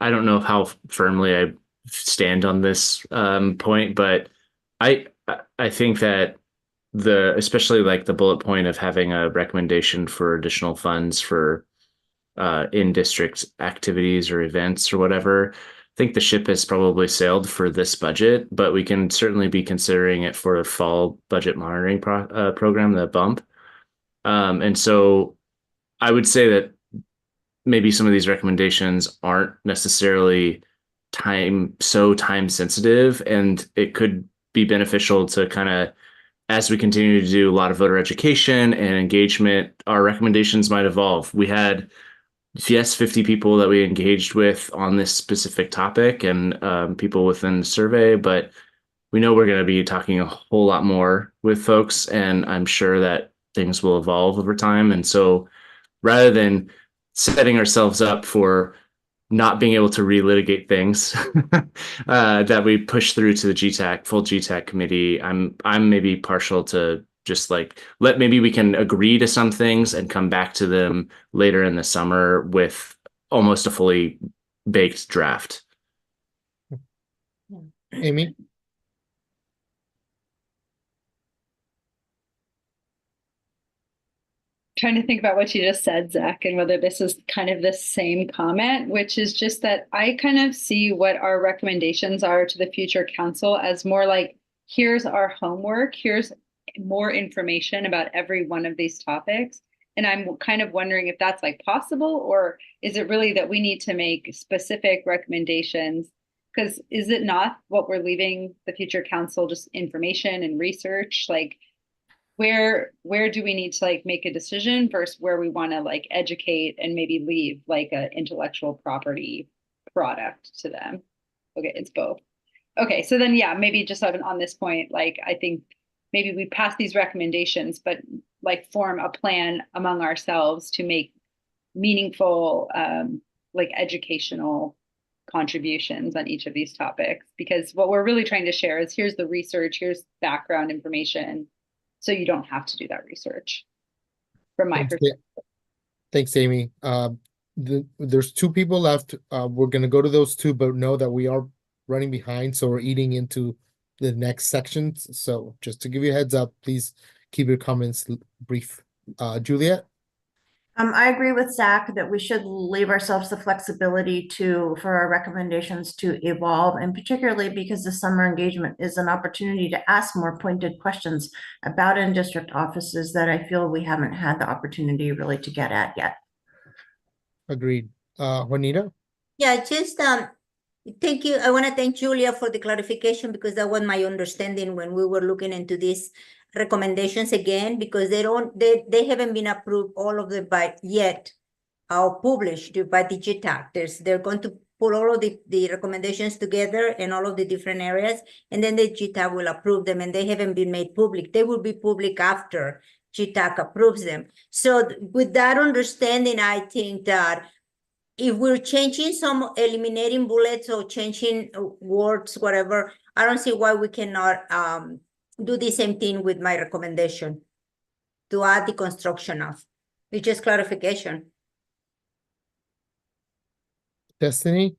don't know how firmly I stand on this point, but I think that especially like the bullet point of having a recommendation for additional funds for in-district activities or events or whatever, I think the ship has probably sailed for this budget, but we can certainly be considering it for a fall budget monitoring program, the bump. And so I would say that maybe some of these recommendations aren't necessarily time sensitive, and it could be beneficial to kind of, as we continue to do a lot of voter education and engagement, our recommendations might evolve. We had 50 people that we engaged with on this specific topic, and people within the survey, but we know we're going to be talking a whole lot more with folks, and I'm sure that things will evolve over time. And so rather than setting ourselves up for not being able to relitigate things that we push through to the full GTAC committee, I'm maybe partial to just like, maybe we can agree to some things and come back to them later in the summer with almost a fully baked draft. Amy? Trying to think about what you just said, Zach, and whether this is kind of the same comment, which is just that I kind of see what our recommendations are to the future council as more like, here's our homework, here's more information about every one of these topics. And I'm kind of wondering if that's like possible, or is it really that we need to make specific recommendations? Because is it not what we're leaving the future council, just information and research? Like, where do we need to like make a decision versus where we want to like educate and maybe leave like an intellectual property product to them. Okay, it's both. Okay, so then yeah, maybe just on this point, like I think maybe we pass these recommendations, but like form a plan among ourselves to make meaningful like educational contributions on each of these topics, because what we're really trying to share is here's the research, here's background information, so you don't have to do that research from my Thanks, perspective. Thanks, Amy. There's two people left. We're gonna go to those two, but know that we are running behind, so we're eating into the next sections. So just to give you a heads up, please keep your comments brief. Juliet? I agree with Zach that we should leave ourselves the flexibility for our recommendations to evolve, and particularly because the summer engagement is an opportunity to ask more pointed questions about in-district offices that I feel we haven't had the opportunity really to get at yet. Agreed. Juanita? Yeah, just thank you. I want to thank Julia for the clarification, because that was my understanding when we were looking into these recommendations again, because they haven't been approved all of them by yet or published by the GTAC. They're going to pull all of the recommendations together in all of the different areas, and then the GTAC will approve them, and they haven't been made public. They will be public after GTAC approves them. So with that understanding, I think that if we're changing eliminating bullets or changing words, whatever, I don't see why we cannot do the same thing with my recommendation to add the construction of. It's just clarification. Destiny?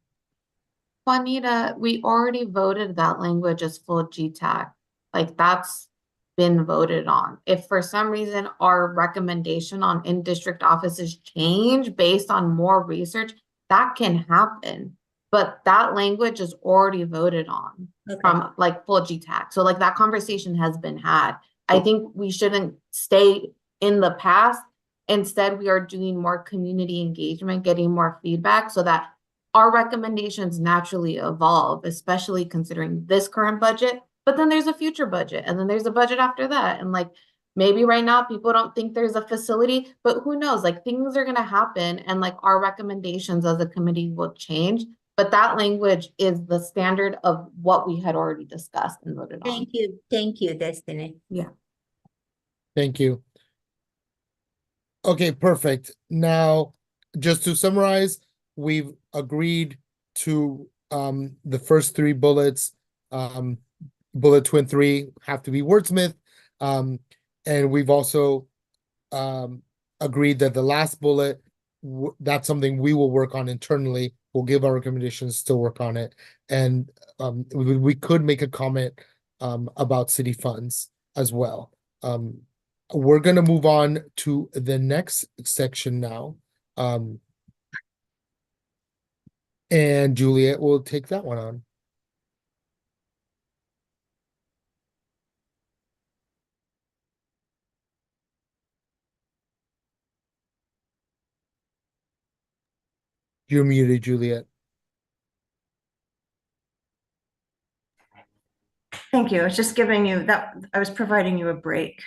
Juanita, we already voted that language as full GTAC. Like that's been voted on. If for some reason our recommendation on in-district offices change based on more research, that can happen. But that language is already voted on from like full GTAC. So like that conversation has been had. I think we shouldn't stay in the past. Instead, we are doing more community engagement, getting more feedback so that our recommendations naturally evolve, especially considering this current budget. But then there's a future budget, and then there's a budget after that. And like maybe right now people don't think there's a facility, but who knows? Like things are going to happen, and like our recommendations as a committee will change. But that language is the standard of what we had already discussed and voted on. Thank you, Destiny. Yeah. Thank you. Okay, perfect. Now, just to summarize, we've agreed to the first three bullets. Bullet 2 and 3 have to be wordsmith. And we've also agreed that the last bullet, that's something we will work on internally. We'll give our recommendations to work on it. And we could make a comment about city funds as well. We're going to move on to the next section now. And Juliet will take that one on. You're muted, Juliet. Thank you. I was just giving you that, I was providing you a break.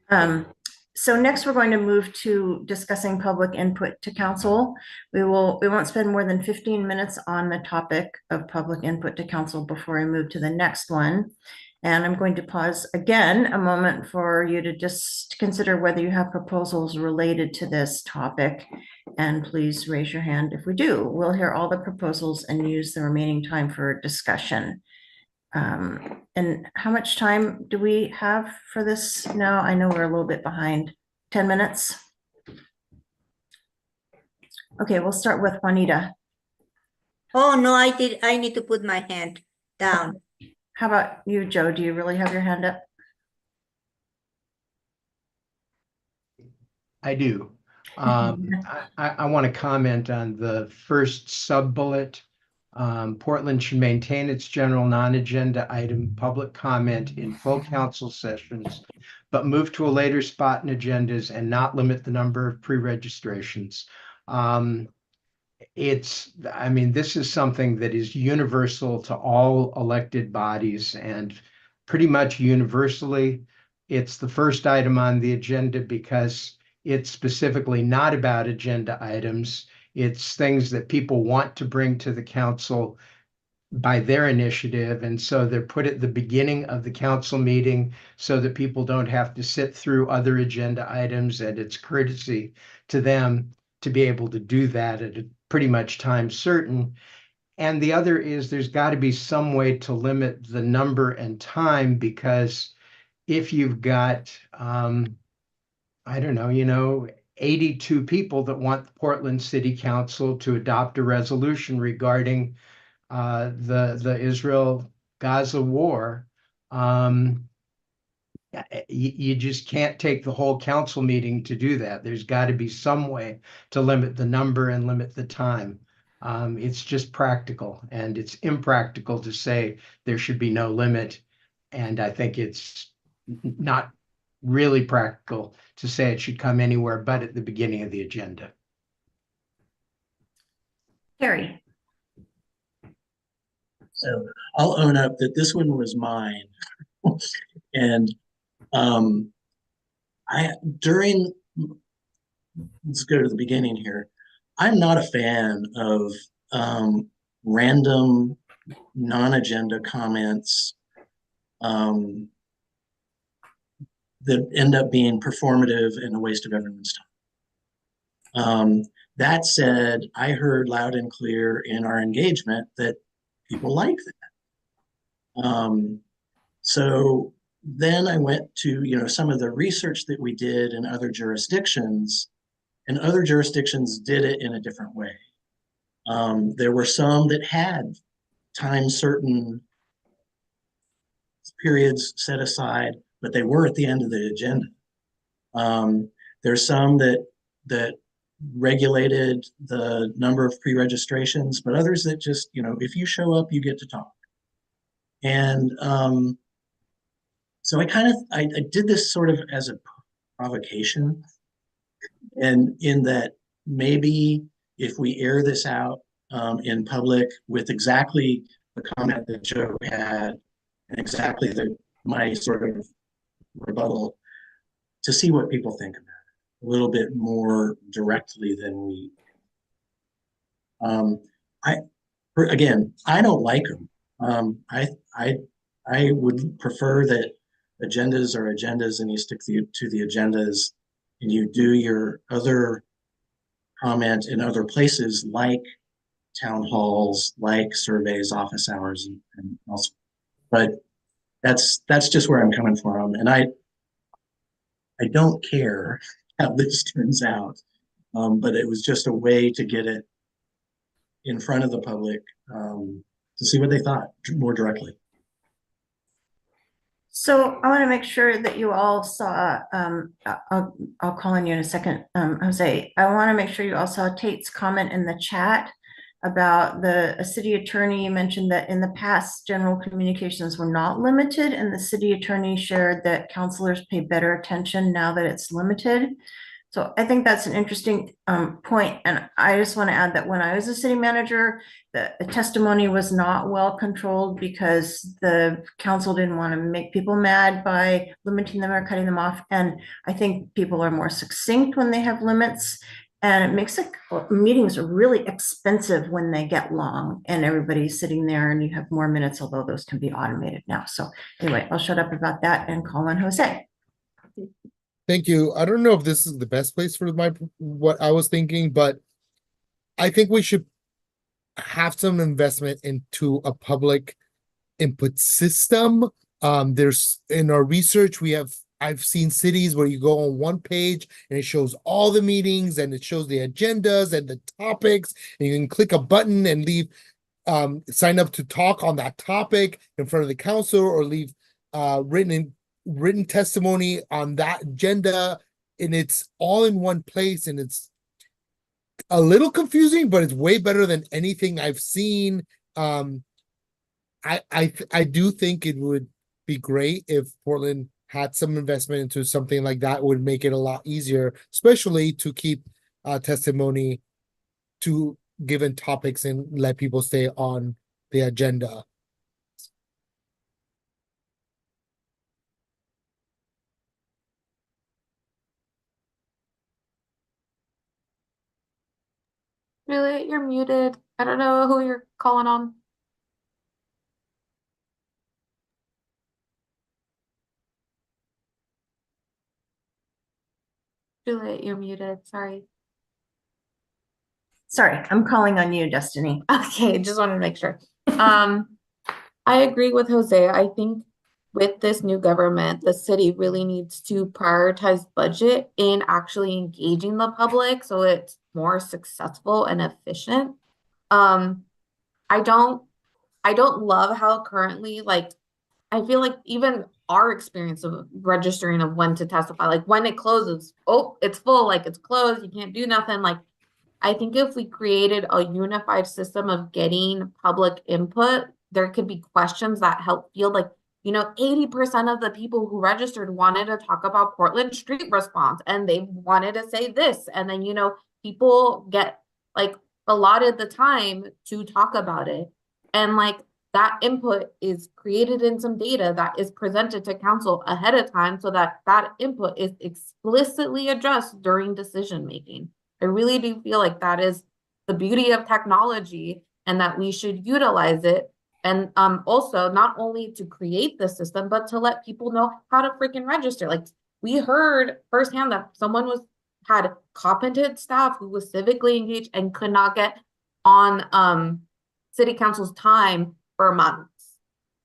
So next we're going to move to discussing public input to council. We won't spend more than 15 minutes on the topic of public input to council before I move to the next one. And I'm going to pause again a moment for you to just consider whether you have proposals related to this topic. And please raise your hand if we do. We'll hear all the proposals and use the remaining time for discussion. And how much time do we have for this now? I know we're a little bit behind. 10 minutes? Okay, we'll start with Juanita. Oh, no, I need to put my hand down. How about you, Joe? Do you really have your hand up? I do. I want to comment on the first sub-bullet. Portland should maintain its general non-agenda item public comment in full council sessions, but move to a later spot in agendas and not limit the number of pre-registrations. I mean, this is something that is universal to all elected bodies, and pretty much universally, it's the first item on the agenda because it's specifically not about agenda items. It's things that people want to bring to the council by their initiative. And so they're put at the beginning of the council meeting so that people don't have to sit through other agenda items. And it's courtesy to them to be able to do that at a pretty much time certain. And the other is there's got to be some way to limit the number and time, because if you've got, I don't know, 82 people that want the Portland City Council to adopt a resolution regarding the Israel-Gaza war, you just can't take the whole council meeting to do that. There's got to be some way to limit the number and limit the time. It's just practical, and it's impractical to say there should be no limit. And I think it's not really practical to say it should come anywhere but at the beginning of the agenda. Terry. So I'll own up that this one was mine. And let's go to the beginning here. I'm not a fan of random non-agenda comments that end up being performative and a waste of everyone's time. That said, I heard loud and clear in our engagement that people like that. So then I went to, some of the research that we did in other jurisdictions, and other jurisdictions did it in a different way. There were some that had time certain periods set aside, but they were at the end of the agenda. There's some that regulated the number of pre-registrations, but others that just, if you show up, you get to talk. And so I did this sort of as a provocation, and in that maybe if we air this out in public with exactly the comment that Joe had and exactly my sort of rebuttal, to see what people think about it a little bit more directly than we. I don't like them. I would prefer that agendas are agendas, and you stick to the agendas, and you do your other comment in other places like town halls, like surveys, office hours, and also. But that's just where I'm coming from, and I don't care how this turns out, but it was just a way to get it in front of the public to see what they thought more directly. So I want to make sure that you all saw, I'll call on you in a second, Jose. I want to make sure you all saw Tate's comment in the chat about a city attorney. You mentioned that in the past, general communications were not limited, and the city attorney shared that counselors pay better attention now that it's limited. So I think that's an interesting point. And I just want to add that when I was a city manager, the testimony was not well controlled because the council didn't want to make people mad by limiting them or cutting them off. And I think people are more succinct when they have limits. And it makes meetings are really expensive when they get long and everybody's sitting there and you have more minutes, although those can be automated now. So anyway, I'll shut up about that and call on Jose. Thank you. I don't know if this is the best place for what I was thinking, but I think we should have some investment into a public input system. There's in our research, I've seen cities where you go on one page and it shows all the meetings and it shows the agendas and the topics, and you can click a button and leave sign up to talk on that topic in front of the council, or leave written testimony on that agenda, and it's all in one place, and it's a little confusing, but it's way better than anything I've seen. I do think it would be great if Portland had some investment into something like that. It would make it a lot easier, especially to keep testimony to given topics and let people stay on the agenda. Juliet, you're muted. I don't know who you're calling on. Juliet, you're muted. Sorry. Sorry, I'm calling on you, Destiny. Okay, just wanted to make sure. I agree with Jose. I think with this new government, the city really needs to prioritize budget in actually engaging the public so it's more successful and efficient. Um, I don't love how currently, like, I feel like even our experience of registering of when to testify, like when it closes, oh, it's full, like it's closed, you can't do nothing. Like, I think if we created a unified system of getting public input, there could be questions that help field like, 80% of the people who registered wanted to talk about Portland street response and they wanted to say this. And then, people get like allotted the time to talk about it. And like that input is created in some data that is presented to council ahead of time so that that input is explicitly addressed during decision making. I really do feel like that is the beauty of technology and that we should utilize it. And also not only to create the system, but to let people know how to freaking register. Like we heard firsthand that someone had competent staff who was civically engaged and could not get on city council's time for months.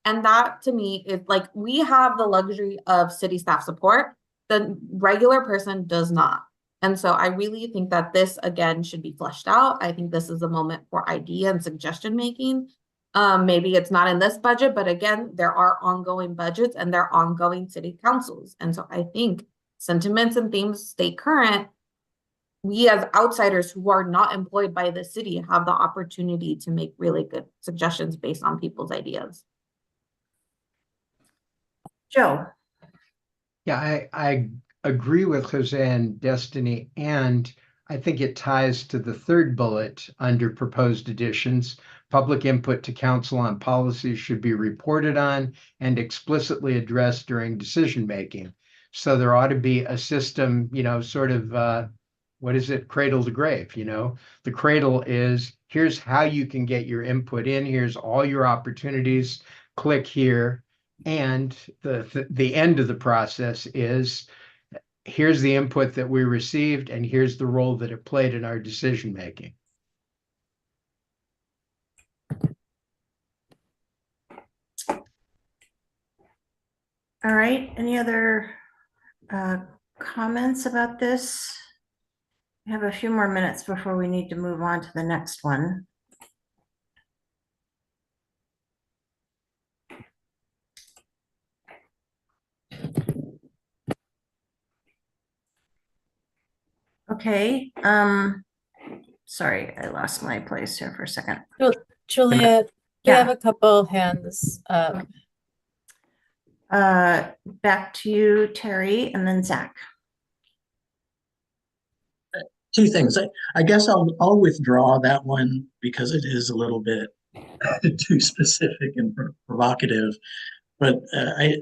And that to me is like, we have the luxury of city staff support. The regular person does not. And so I really think that this, again, should be fleshed out. I think this is a moment for idea and suggestion making. Maybe it's not in this budget, but again, there are ongoing budgets and there are ongoing city councils. And so I think sentiments and themes stay current. We as outsiders who are not employed by the city have the opportunity to make really good suggestions based on people's ideas. Joe. Yeah, I agree with Jose and Destiny, and I think it ties to the third bullet under proposed additions. Public input to council on policies should be reported on and explicitly addressed during decision making. So there ought to be a system, sort of, what is it, cradle to grave, The cradle is, here's how you can get your input in, here's all your opportunities, click here. And the end of the process is, here's the input that we received, and here's the role that it played in our decision making. All right, any other comments about this? We have a few more minutes before we need to move on to the next one. Okay, sorry, I lost my place here for a second. Juliet, we have a couple hands up. Back to you, Terry, and then Zach. Two things. I guess I'll withdraw that one because it is a little bit too specific and provocative. But I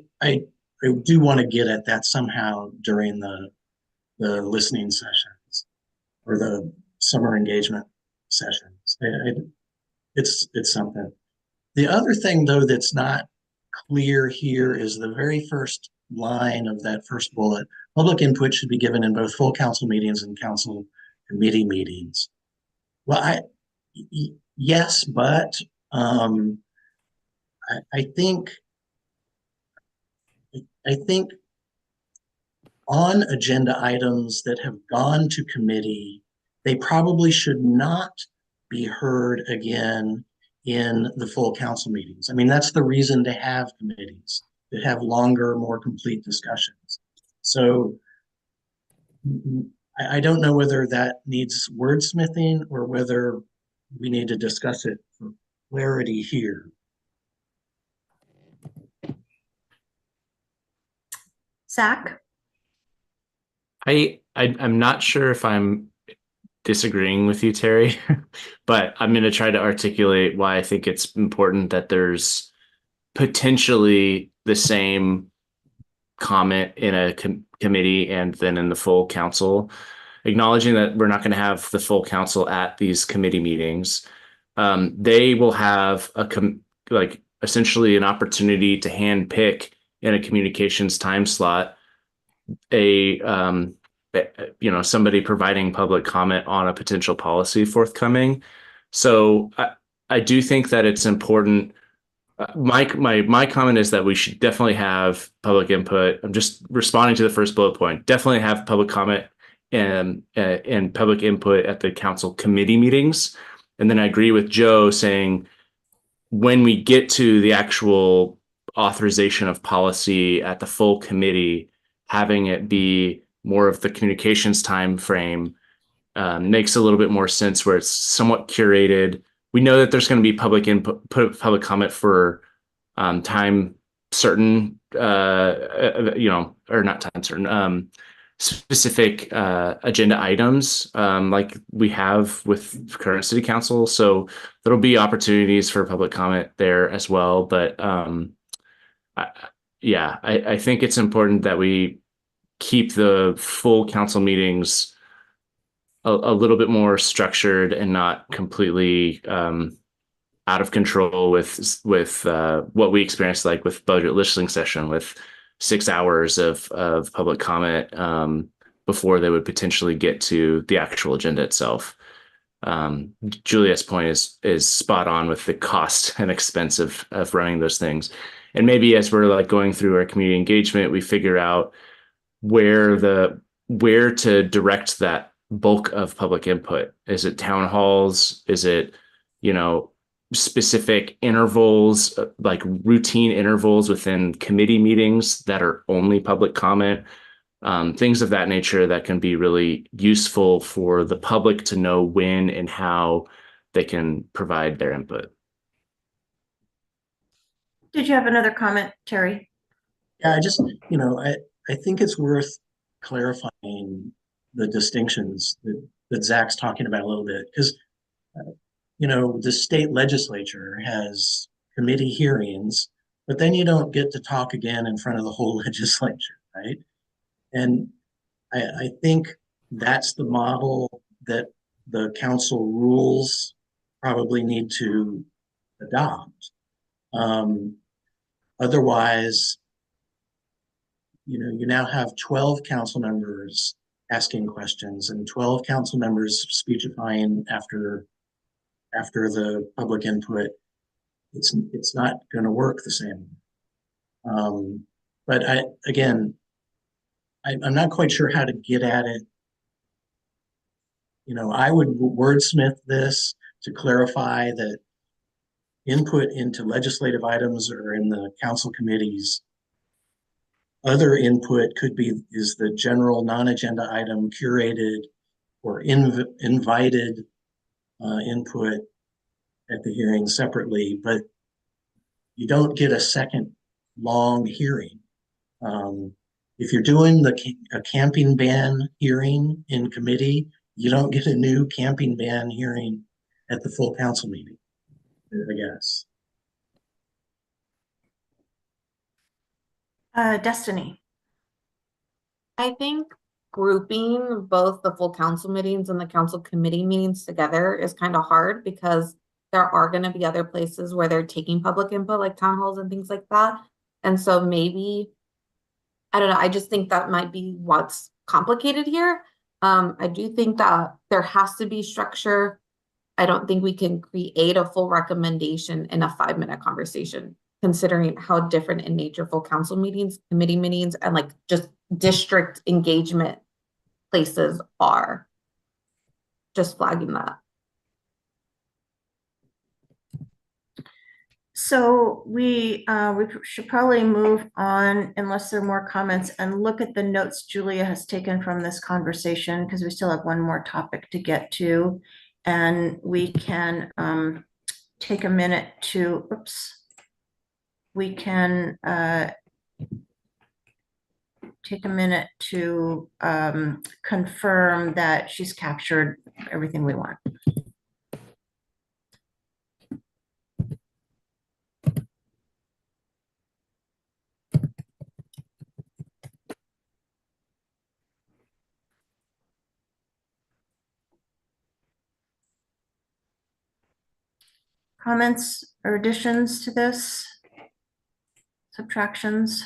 do want to get at that somehow during the listening sessions or the summer engagement sessions. It's something. The other thing, though, that's not clear here is the very first line of that first bullet. Public input should be given in both full council meetings and council committee meetings. Well, yes, but I think on agenda items that have gone to committee, they probably should not be heard again in the full council meetings. I mean, that's the reason to have committees, that have longer, more complete discussions. So I don't know whether that needs wordsmithing or whether we need to discuss it for clarity here. Zach? I'm not sure if I'm disagreeing with you, Terry, but I'm going to try to articulate why I think it's important that there's potentially the same comment in a committee and then in the full council. acknowledging that we're not going to have the full council at these committee meetings. They will have essentially an opportunity to hand pick in a communications time slot somebody providing public comment on a potential policy forthcoming. So I do think that it's important. My comment is that we should definitely have public input. I'm just responding to the first bullet point. Definitely have public comment and public input at the council committee meetings. And then I agree with Joe saying when we get to the actual authorization of policy at the full committee, having it be more of the communications time frame makes a little bit more sense, where it's somewhat curated. We know that there's going to be public input, public comment for time certain, or not time certain, specific agenda items like we have with current city council. So there'll be opportunities for public comment there as well. But I think it's important that we keep the full council meetings a little bit more structured and not completely out of control with what we experienced, like with budget listening session, with 6 hours of public comment before they would potentially get to the actual agenda itself. Juliet's point is spot on with the cost and expense of running those things. And maybe as we're like going through our community engagement, we figure out where to direct that bulk of public input. Is it town halls? Is it, specific intervals, like routine intervals within committee meetings that are only public comment? Things of that nature that can be really useful for the public to know when and how they can provide their input. Did you have another comment, Terry? Yeah, I just, I think it's worth clarifying the distinctions that Zach's talking about a little bit, because, the state legislature has committee hearings, but then you don't get to talk again in front of the whole legislature, right? And I think that's the model that the council rules probably need to adopt. Otherwise, you now have 12 council members asking questions and 12 council members speechifying after the public input. It's not going to work the same. But I'm not quite sure how to get at it. I would wordsmith this to clarify that input into legislative items or in the council committees. Other input is the general non-agenda item curated or invited input at the hearing separately, but you don't get a second long hearing. If you're doing a camping ban hearing in committee, you don't get a new camping ban hearing at the full council meeting, I guess. Destiny. I think grouping both the full council meetings and the council committee meetings together is kind of hard, because there are going to be other places where they're taking public input, like town halls and things like that. And so maybe, I don't know, I just think that might be what's complicated here. I do think that there has to be structure. I don't think we can create a full recommendation in a 5-minute conversation, considering how different in nature full council meetings, committee meetings, and like just district engagement places are. Just flagging that. So we should probably move on, unless there are more comments, and look at the notes Julia has taken from this conversation, because we still have one more topic to get to. And we can take a minute to, take a minute to confirm that she's captured everything we want. comments or additions to this? Subtractions?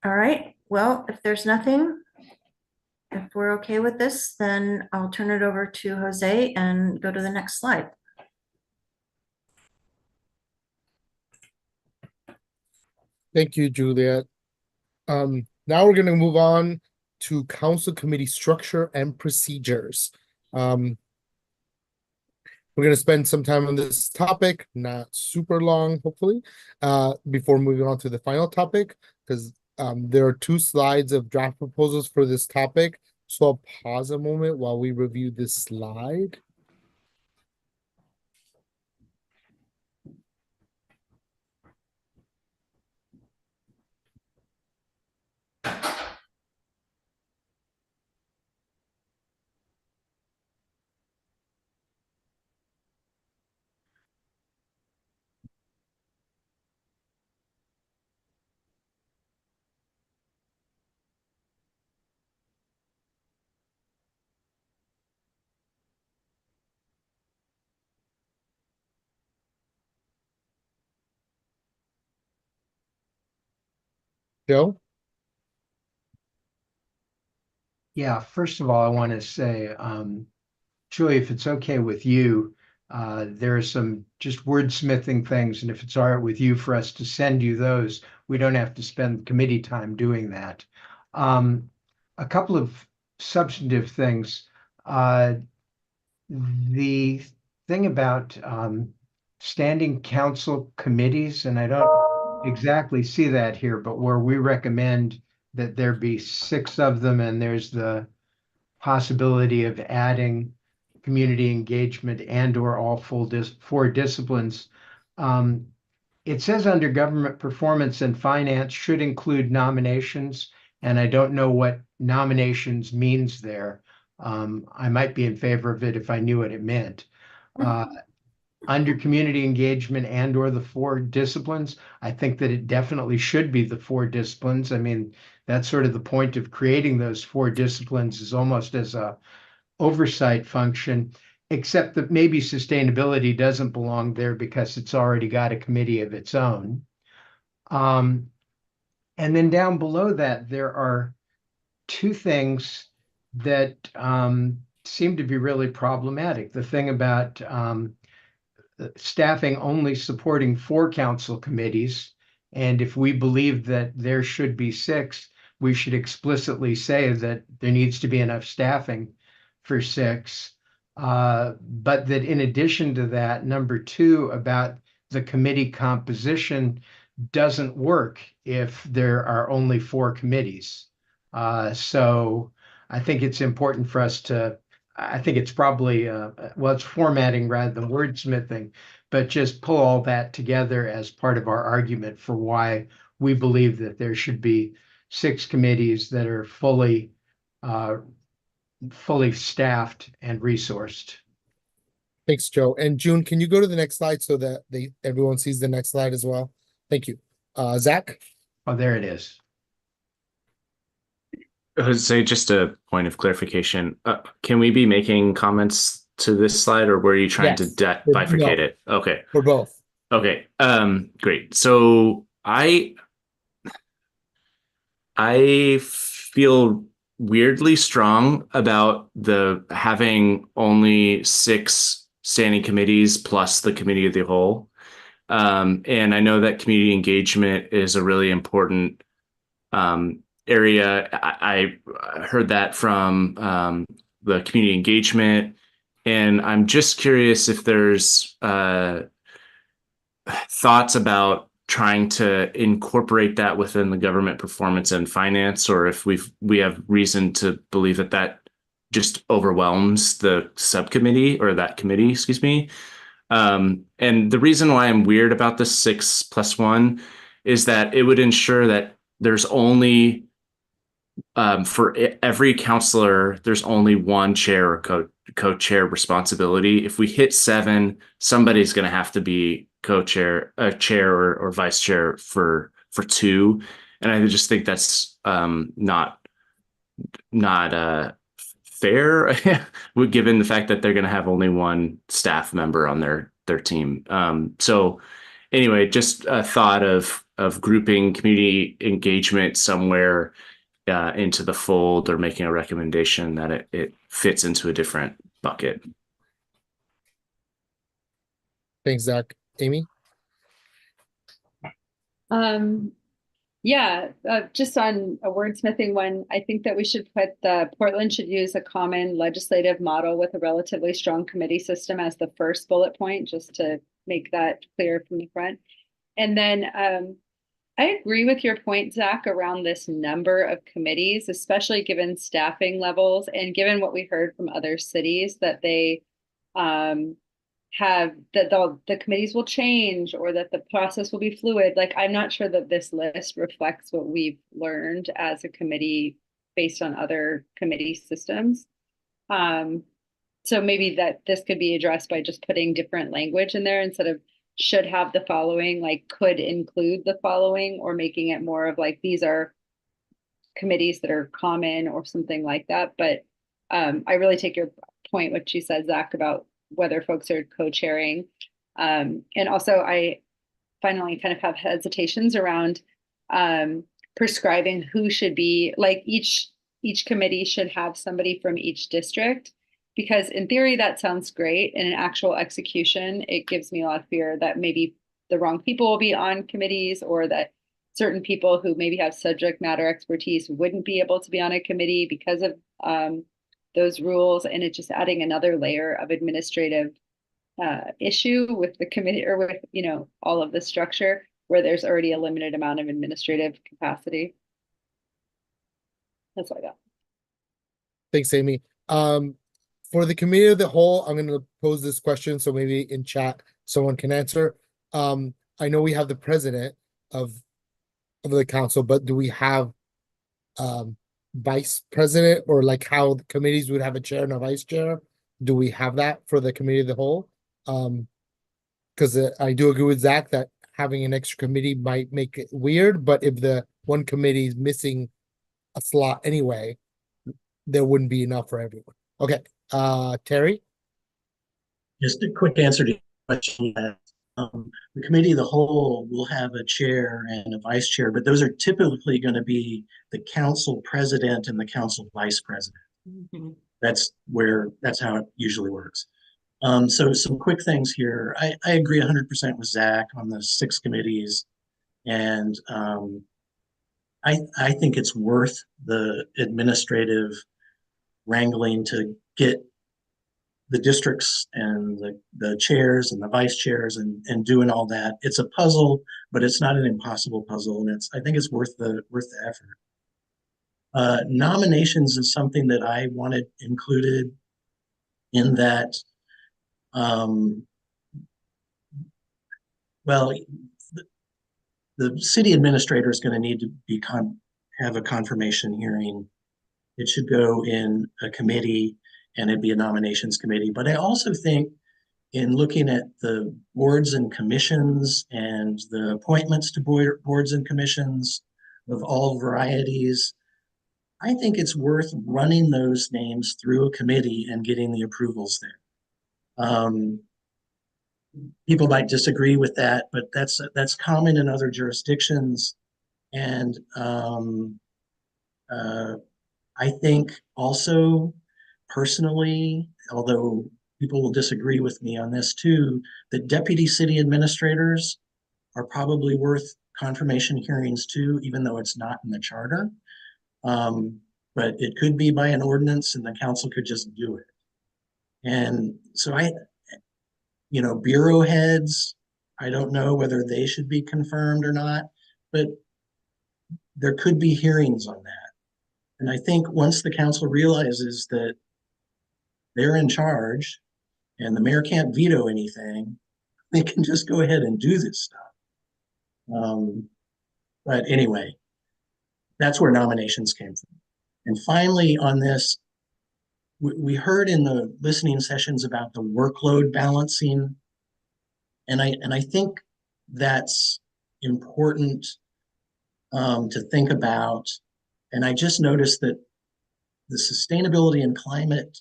All right, well, if there's nothing, if we're okay with this, then I'll turn it over to Jose and go to the next slide. Thank you, Juliet. Now we're gonna move on to council committee structure and procedures. We're gonna spend some time on this topic, not super long, hopefully, before moving on to the final topic, because there are 2 slides of draft proposals for this topic. So I'll pause a moment while we review this slide. Joe? Yeah, first of all, I want to say, Julie, if it's okay with you, there are some just wordsmithing things, and if it's all right with you for us to send you those, we don't have to spend committee time doing that. A couple of substantive things. The thing about standing council committees, and I don't exactly see that here, but where we recommend that there be 6 of them, and there's the possibility of adding community engagement and or all 4 disciplines. It says under government performance and finance should include nominations, and I don't know what nominations means there. I might be in favor of it if I knew what it meant. Under community engagement and or the 4 disciplines, I think that it definitely should be the 4 disciplines. I mean, that's sort of the point of creating those 4 disciplines, is almost as a oversight function, except that maybe sustainability doesn't belong there because it's already got a committee of its own. And then down below that, there are 2 things that seem to be really problematic. The thing about staffing only supporting 4 council committees, and if we believe that there should be 6, we should explicitly say that there needs to be enough staffing for 6. But that in addition to that, number 2 about the committee composition doesn't work if there are only 4 committees. So I think it's important for us to, I think it's probably, well, it's formatting rather than wordsmithing, but just pull all that together as part of our argument for why we believe that there should be 6 committees that are fully staffed and resourced. Thanks, Joe. And June, can you go to the next slide so that everyone sees the next slide as well? Thank you. Zach? Oh, there it is. Jose, just a point of clarification. Can we be making comments to this slide, or were you trying Yes. to bifurcate No. it? Okay. For both. Okay. Great. So I feel weirdly strong about the having only 6 standing committees plus the committee of the whole. And I know that community engagement is a really important area. I heard that from the community engagement, and I'm just curious if there's thoughts about trying to incorporate that within the government performance and finance, or if we have reason to believe that that just overwhelms the subcommittee or that committee, excuse me. And the reason why I'm weird about the 6+1 is that it would ensure that there's only for every counselor, there's only 1 chair or co-chair responsibility. If we hit 7, somebody's going to have to be co-chair, chair or vice chair for 2. And I just think that's not fair, given the fact that they're going to have only one staff member on their team. So anyway, just a thought of grouping community engagement somewhere into the fold, or making a recommendation that it fits into a different bucket. Thanks, Zach. Amy? Yeah, just on a wordsmithing one, I think that we should put Portland should use a common legislative model with a relatively strong committee system as the first bullet point, just to make that clear from the front. And then I agree with your point, Zach, around this number of committees, especially given staffing levels and given what we heard from other cities that they have that the committees will change or that the process will be fluid. Like, I'm not sure that this list reflects what we've learned as a committee based on other committee systems. So maybe that this could be addressed by just putting different language in there instead of should have the following, like could include the following, or making it more of like these are committees that are common or something like that. But I really take your point, what you said, Zach, about whether folks are co-chairing. And also I finally kind of have hesitations around prescribing who should be, like each committee should have somebody from each district, because in theory that sounds great. In an actual execution, it gives me a lot of fear that maybe the wrong people will be on committees, or that certain people who maybe have subject matter expertise wouldn't be able to be on a committee because of those rules. And it's just adding another layer of administrative issue with the committee, or with, you know, all of the structure where there's already a limited amount of administrative capacity. That's all I got. Thanks, Amy. For the committee of the whole, I'm going to pose this question, so maybe in chat someone can answer. I know we have the president of the council, but do we have vice president, or like how the committees would have a chair and a vice chair? Do we have that for the committee of the whole? Because I do agree with Zach that having an extra committee might make it weird, but if the one committee is missing a slot anyway, there wouldn't be enough for everyone. Okay. Terry? Just a quick answer to your question. The committee of the whole will have a chair and a vice chair, but those are typically going to be the council president and the council vice president. Mm-hmm. That's how it usually works. So some quick things here. I agree 100% with Zach on the 6 committees, and I think it's worth the administrative wrangling to get the districts and the chairs and the vice chairs and doing all that. It's a puzzle, but it's not an impossible puzzle, and I think it's worth the effort. Nominations is something that I wanted included in that. Well, the city administrator is going to need to have a confirmation hearing. It should go in a committee, and it'd be a nominations committee. But I also think, in looking at the boards and commissions and the appointments to boards and commissions of all varieties, I think it's worth running those names through a committee and getting the approvals there. People might disagree with that, but that's common in other jurisdictions. And I think also, personally, although people will disagree with me on this too, that deputy city administrators are probably worth confirmation hearings too, even though it's not in the charter. But it could be by an ordinance, and the council could just do it. And so bureau heads, I don't know whether they should be confirmed or not, but there could be hearings on that. And I think once the council realizes that they're in charge and the mayor can't veto anything, they can just go ahead and do this stuff. But anyway, that's where nominations came from. And finally, on this, we heard in the listening sessions about the workload balancing. And I think that's important to think about. And I just noticed that the Sustainability and Climate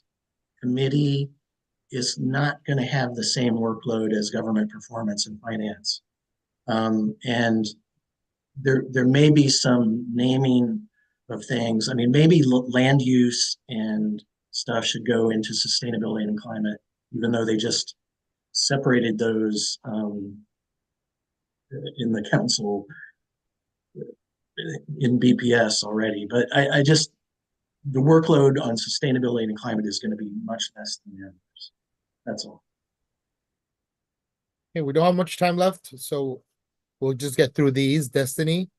Committee is not going to have the same workload as Government Performance and Finance. And there may be some naming of things. I mean, maybe land use and stuff should go into Sustainability and Climate, even though they just separated those in the council in BPS already. But I just, the workload on sustainability and climate is going to be much less than the others. That's all. Okay, we don't have much time left, so we'll just get through these. Destiny.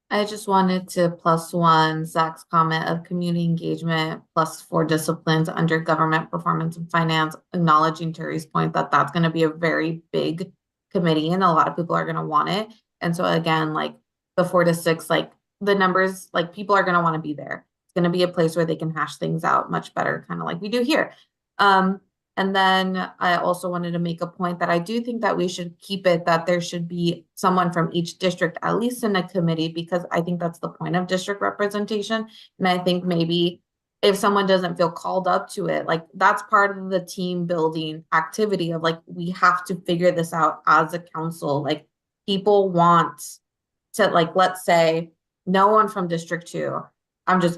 I just wanted to +1 Zach's comment of community engagement +4 disciplines under government performance and finance, acknowledging Terry's point that that's going to be a very big committee and a lot of people are going to want it. And so again, like the 4 to 6, like the numbers, like people are going to want to be there. It's going to be a place where they can hash things out much better, kind of like we do here. And then I also wanted to make a point that I do think that we should keep it that there should be someone from each district, at least in a committee, because I think that's the point of district representation. And I think maybe if someone doesn't feel called up to it, like that's part of the team building activity of like, we have to figure this out as a council. Like people want to, like, let's say no one from District 2,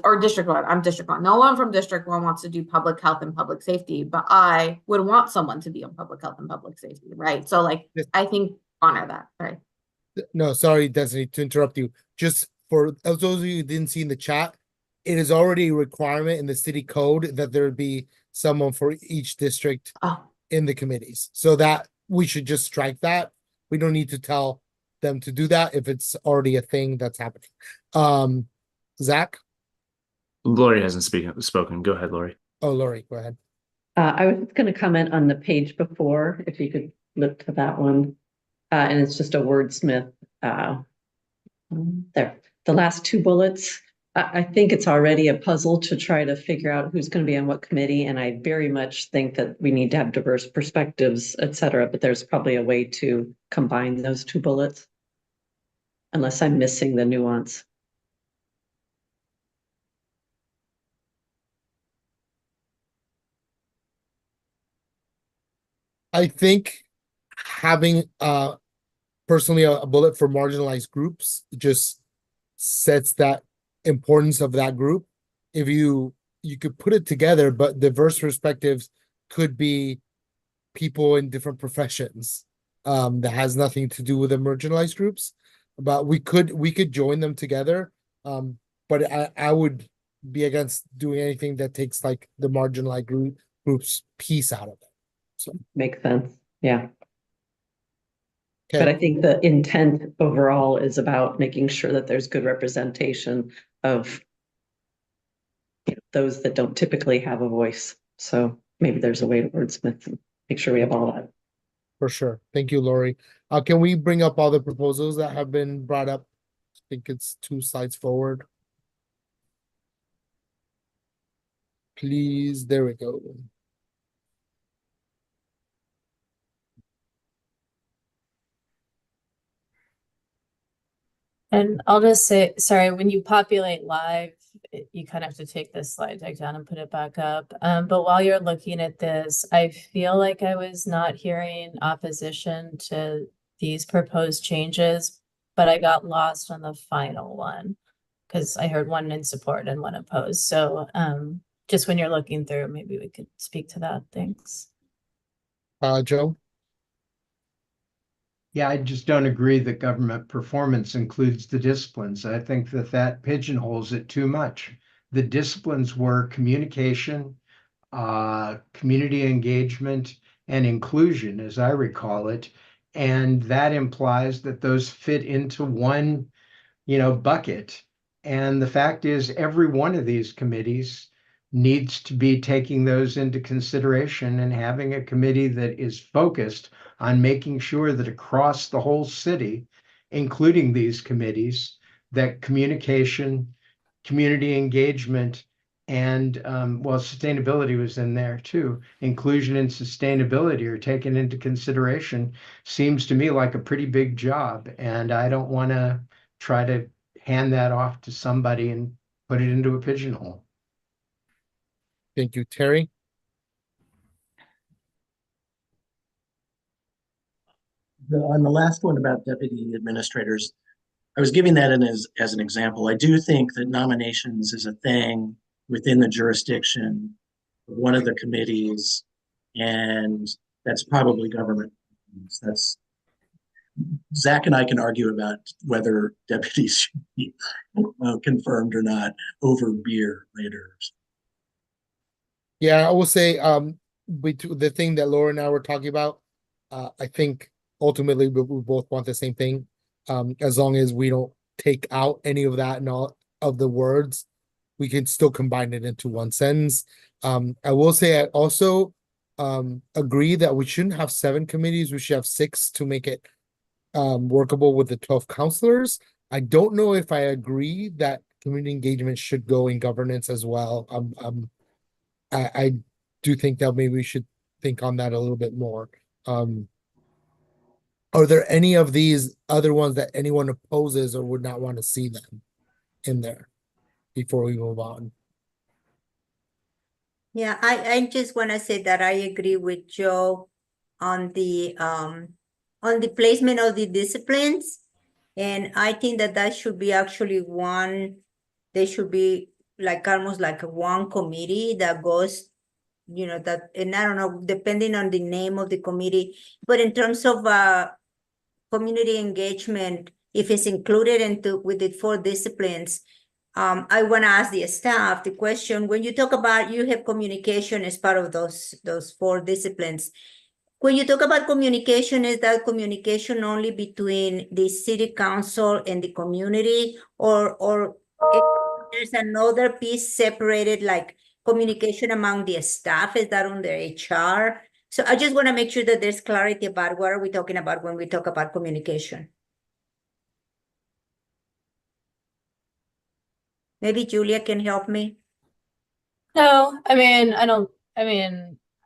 or District 1, I'm District 1. No one from District 1 wants to do public health and public safety, but I would want someone to be on public health and public safety, right? So like, I think honor that, right? No, sorry, Destiny, to interrupt you. Just for those of you who didn't see in the chat, it is already a requirement in the city code that there would be someone for each district in the committees. So that we should just strike that. We don't need to tell them to do that if it's already a thing that's happening. Zach? Lori hasn't spoken. Go ahead, Lori. Oh, Lori, go ahead. I was just going to comment on the page before, if you could look to that one. And it's just a wordsmith. There, the last 2 bullets. I think it's already a puzzle to try to figure out who's going to be on what committee. And I very much think that we need to have diverse perspectives, et cetera. But there's probably a way to combine those 2 bullets. Unless I'm missing the nuance. I think having personally a bullet for marginalized groups just sets that importance of that group. If you could put it together, but diverse perspectives could be people in different professions that has nothing to do with the marginalized groups. But we could join them together. But I would be against doing anything that takes like the marginalized groups piece out of it. So makes sense. Yeah. Okay. But I think the intent overall is about making sure that there's good representation of those that don't typically have a voice. So maybe there's a way to wordsmith and make sure we have all that. For sure. Thank you, Lori. Can we bring up all the proposals that have been brought up? I think it's 2 slides forward. Please, there we go. And I'll just say, sorry, when you populate live, you kind of have to take this slide deck down and put it back up. But while you're looking at this, I feel like I was not hearing opposition to these proposed changes, but I got lost on the final one because I heard 1 in support and 1 opposed. So just when you're looking through, maybe we could speak to that. Thanks. Joe? Yeah, I just don't agree that government performance includes the disciplines. I think that pigeonholes it too much. The disciplines were communication, community engagement, and inclusion, as I recall it. And that implies that those fit into one, bucket. And the fact is, every one of these committees needs to be taking those into consideration and having a committee that is focused on making sure that across the whole city, including these committees, that communication, community engagement, And well, sustainability was in there too. Inclusion and sustainability are taken into consideration. Seems to me like a pretty big job, and I don't want to try to hand that off to somebody and put it into a pigeonhole. Thank you, Terry. On the last one about deputy administrators, I was giving that in as an example. I do think that nominations is a thing within the jurisdiction of one of the committees, and that's probably government. That's Zach and I can argue about whether deputies should be confirmed or not over beer later. Yeah, I will say, the thing that Laura and I were talking about, I think ultimately we both want the same thing. As long as we don't take out any of that and all of the words, we can still combine it into one sentence. I will say I also agree that we shouldn't have 7 committees. We should have 6 to make it workable with the 12 counselors. I don't know if I agree that community engagement should go in governance as well. I do think that maybe we should think on that a little bit more. Are there any of these other ones that anyone opposes or would not want to see them in there before we move on? Yeah, I just want to say that I agree with Joe on the placement of the disciplines. And I think that that should be actually one, there should be like almost like one committee that goes, you know, that, and I don't know, depending on the name of the committee, but in terms of community engagement, if it's included into with the 4 disciplines, I want to ask the staff the question, when you talk about, you have communication as part of those 4 disciplines. When you talk about communication, is that communication only between the city council and the community, or if there's another piece separated, like communication among the staff? Is that under HR? So I just want to make sure that there's clarity about what are we talking about when we talk about communication. Maybe Julia can help me. No, I mean,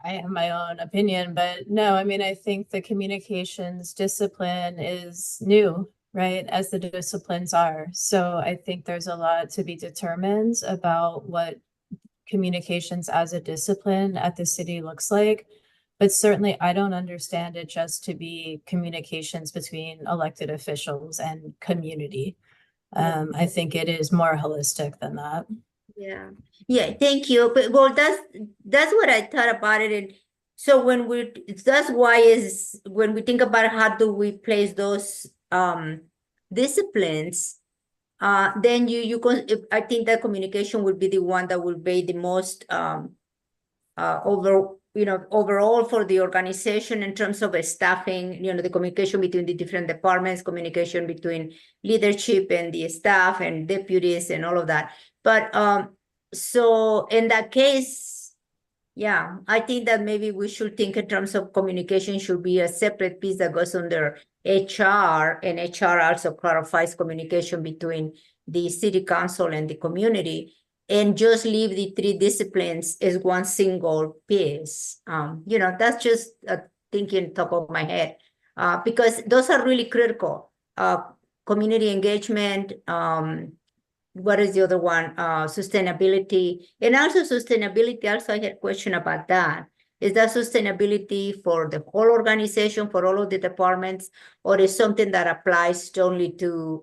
I have my own opinion, but no, I mean, I think the communications discipline is new, right? As the disciplines are. So I think there's a lot to be determined about what communications as a discipline at the city looks like. But certainly I don't understand it just to be communications between elected officials and community. I think it is more holistic than that. Yeah, thank you. But well, that's what I thought about it. And so that's why is when we think about how do we place those disciplines, then I think that communication would be the one that will be the most overall for the organization in terms of staffing, the communication between the different departments, communication between leadership and the staff and deputies and all of that. But so in that case, yeah, I think that maybe we should think in terms of communication should be a separate piece that goes under HR, and HR also clarifies communication between the city council and the community, and just leave the 3 disciplines as one single piece. That's just thinking top of my head, because those are really critical. Community engagement, what is the other one? Sustainability. And also sustainability, also I had a question about that. Is that sustainability for the whole organization, for all of the departments, or is something that applies only to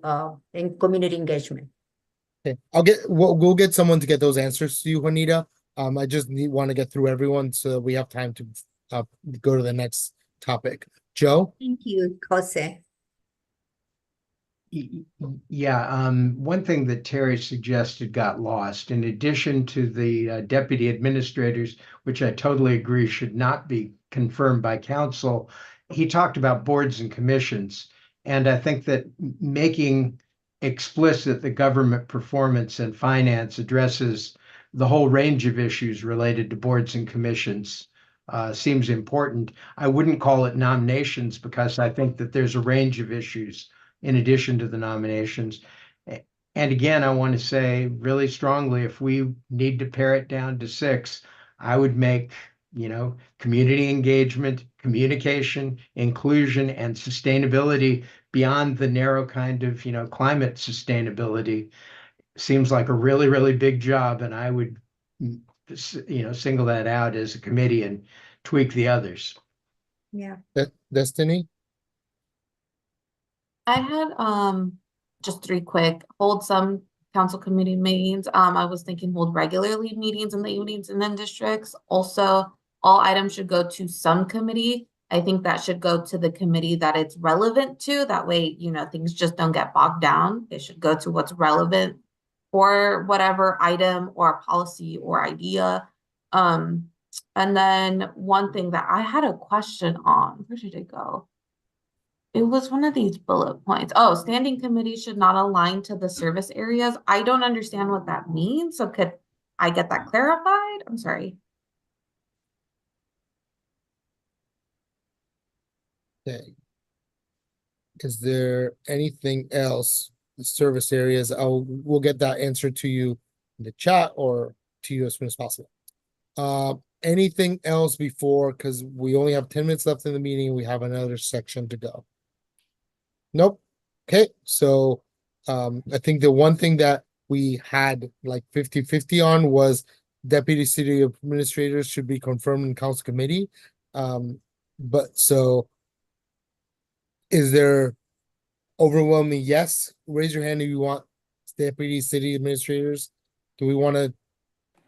in community engagement? Okay, we'll get someone to get those answers to you, Juanita. I just want to get through everyone so we have time to go to the next topic. Joe? Thank you, Jose. Yeah, one thing that Terry suggested got lost. In addition to the deputy administrators, which I totally agree should not be confirmed by council, he talked about boards and commissions. And I think that making explicit the government performance and finance addresses the whole range of issues related to boards and commissions seems important. I wouldn't call it nominations because I think that there's a range of issues in addition to the nominations. And again, I want to say really strongly, if we need to pare it down to 6, I would make, community engagement, communication, inclusion, and sustainability beyond the narrow kind of, climate sustainability. Seems like a really, really big job, and I would, single that out as a committee and tweak the others. Yeah. Destiny? I had just 3 quick hold some council committee meetings. I was thinking hold regularly meetings in the evenings and then districts. Also, all items should go to some committee. I think that should go to the committee that it's relevant to. That way, things just don't get bogged down. It should go to what's relevant for whatever item or policy or idea. And then one thing that I had a question on, where did it go? It was one of these bullet points. Oh, standing committees should not align to the service areas. I don't understand what that means. So could I get that clarified? I'm sorry. Okay. Is there anything else? The service areas, we'll get that answer to you in the chat or to you as soon as possible. Anything else before, because we only have 10 minutes left in the meeting, we have another section to go. Nope. Okay, so I think the one thing that we had like 50-50 on was deputy city administrators should be confirmed in council committee. But so is there overwhelming yes? Raise your hand if you want deputy city administrators. Do we want to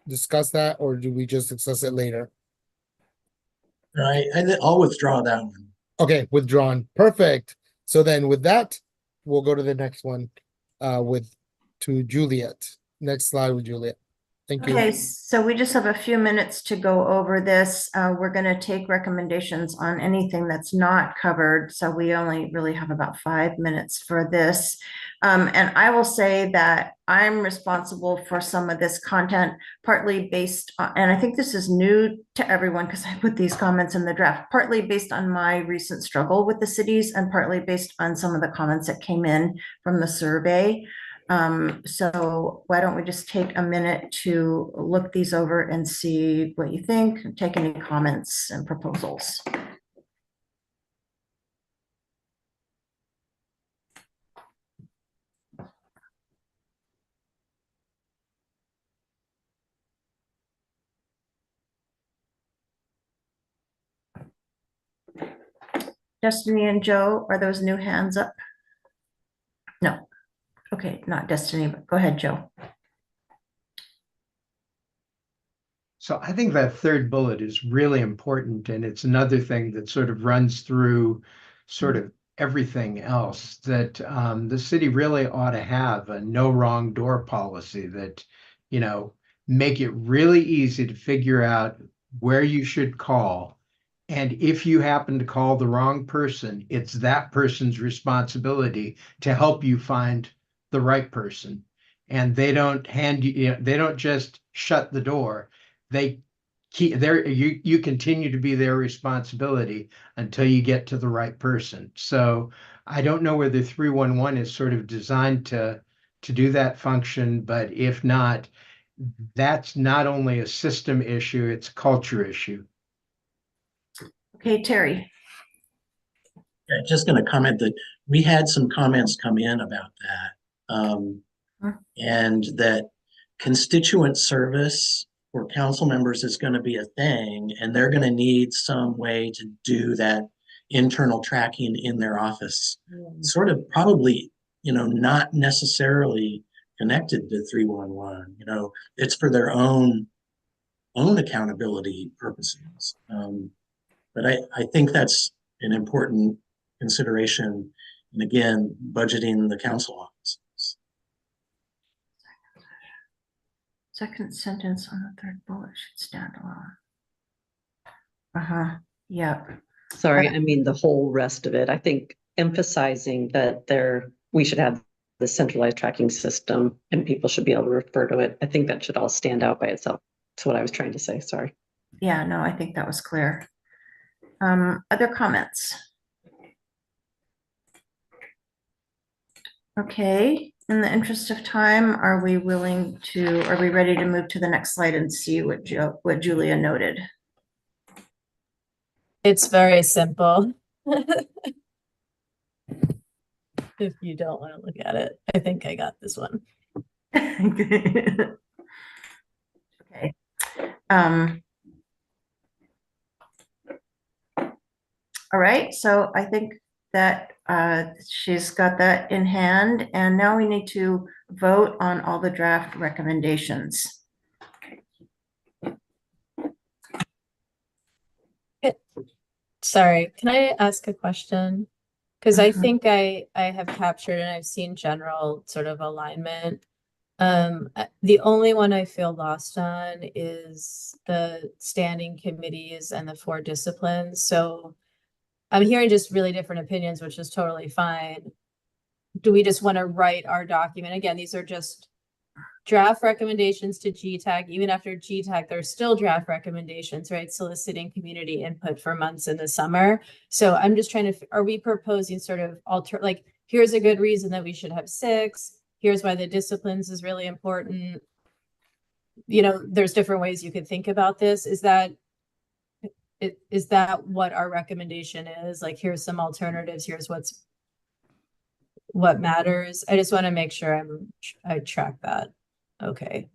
discuss that, or do we just discuss it later? I'll withdraw that one. Okay, withdrawn. Perfect. So then with that, we'll go to the next one to Juliet. Next slide with Juliet. Thank you. Okay, so we just have a few minutes to go over this. We're going to take recommendations on anything that's not covered. So we only really have about 5 minutes for this. And I will say that I'm responsible for some of this content, partly based on, and I think this is new to everyone because I put these comments in the draft, partly based on my recent struggle with the cities and partly based on some of the comments that came in from the survey. So why don't we just take a minute to look these over and see what you think, take any comments and proposals. Destiny and Joe, are those new hands up? No. Okay, not Destiny, but go ahead, Joe. So I think that third bullet is really important, and it's another thing that sort of runs through sort of everything else, that the city really ought to have a no wrong door policy that, make it really easy to figure out where you should call. And if you happen to call the wrong person, it's that person's responsibility to help you find the right person. And they don't they don't just shut the door. They keep you continue to be their responsibility until you get to the right person. So I don't know whether 311 is sort of designed to do that function, but if not, that's not only a system issue, it's a culture issue. Okay, Terry. Yeah, just going to comment that we had some comments come in about that, and that constituent service for council members is going to be a thing, and they're going to need some way to do that internal tracking in their office. Sort of probably, not necessarily connected to 311. It's for their own accountability purposes. But I think that's an important consideration. And again, budgeting the council offices. Second sentence on the third bullet should stand alone. Yep. Sorry, I mean the whole rest of it. I think emphasizing that we should have the centralized tracking system and people should be able to refer to it. I think that should all stand out by itself. That's what I was trying to say. Sorry. Yeah, no, I think that was clear. Other comments? Okay, In the interest of time, are we ready to move to the next slide and see what Julia noted? It's very simple. If you don't want to look at it, I think I got this one. Okay. All right, so I think that she's got that in hand, and now we need to vote on all the draft recommendations. Sorry, can I ask a question? Because I Mhm. think I have captured and I've seen general sort of alignment. The only one I feel lost on is the standing committees and the 4 disciplines. So I'm hearing just really different opinions, which is totally fine. Do we just want to write our document? Again, these are just draft recommendations to GTAC. Even after GTAC, there's still draft recommendations, right? Soliciting community input for months in the summer. So I'm just trying to, are we proposing sort of like, here's a good reason that we should have 6. Here's why the disciplines is really important. You know, there's different ways you could think about this. Is that what our recommendation is? Like, here's some alternatives. Here's what matters. I just want to make sure I track that. Okay.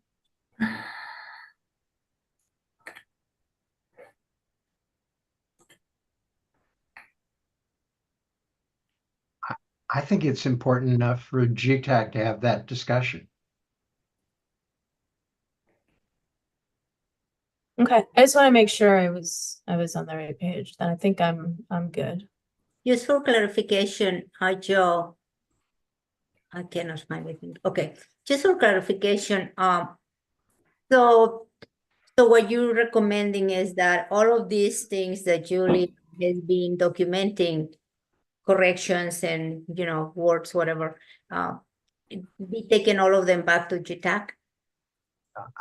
I think it's important enough for GTAC to have that discussion. Okay, I just want to make sure I was on the right page. Then I think I'm good. Just for clarification, hi Joe. I cannot find anything. Okay, just for clarification, so what you're recommending is that all of these things that Julie has been documenting, corrections and, you know, words, whatever, be taken all of them back to GTAC?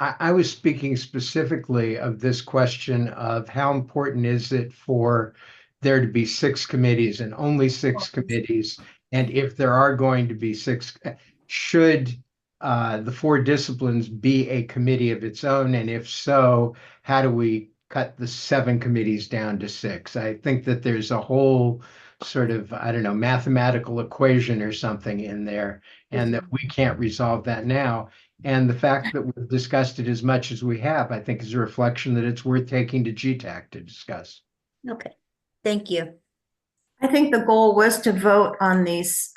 I was speaking specifically of this question of how important is it for there to be 6 committees and only 6 committees? And if there are going to be 6, should the 4 disciplines be a committee of its own? And if so, how do we cut the 7 committees down to 6? I think that there's a whole sort of, I don't know, mathematical equation or something in there, and that we can't resolve that now. And the fact that we've discussed it as much as we have, I think is a reflection that it's worth taking to GTAC to discuss. Okay, thank you. I think the goal was to vote on these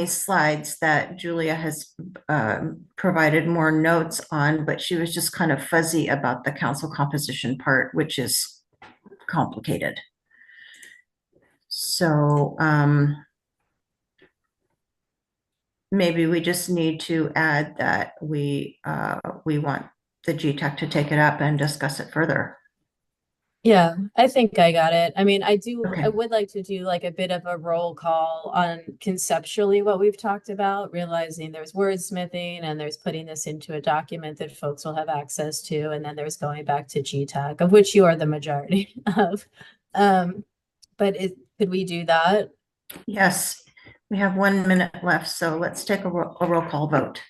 slides that Julia has provided more notes on, but she was just kind of fuzzy about the council composition part, which is complicated. So maybe we just need to add that we want the GTAC to take it up and discuss it further. Yeah, I think I got it. I mean, I Okay. would like to do like a bit of a roll call on conceptually what we've talked about, realizing there's wordsmithing and there's putting this into a document that folks will have access to, and then there's going back to GTAC, of which you are the majority of. But could we do that? Yes, we have 1 minute left, so let's take a roll call vote.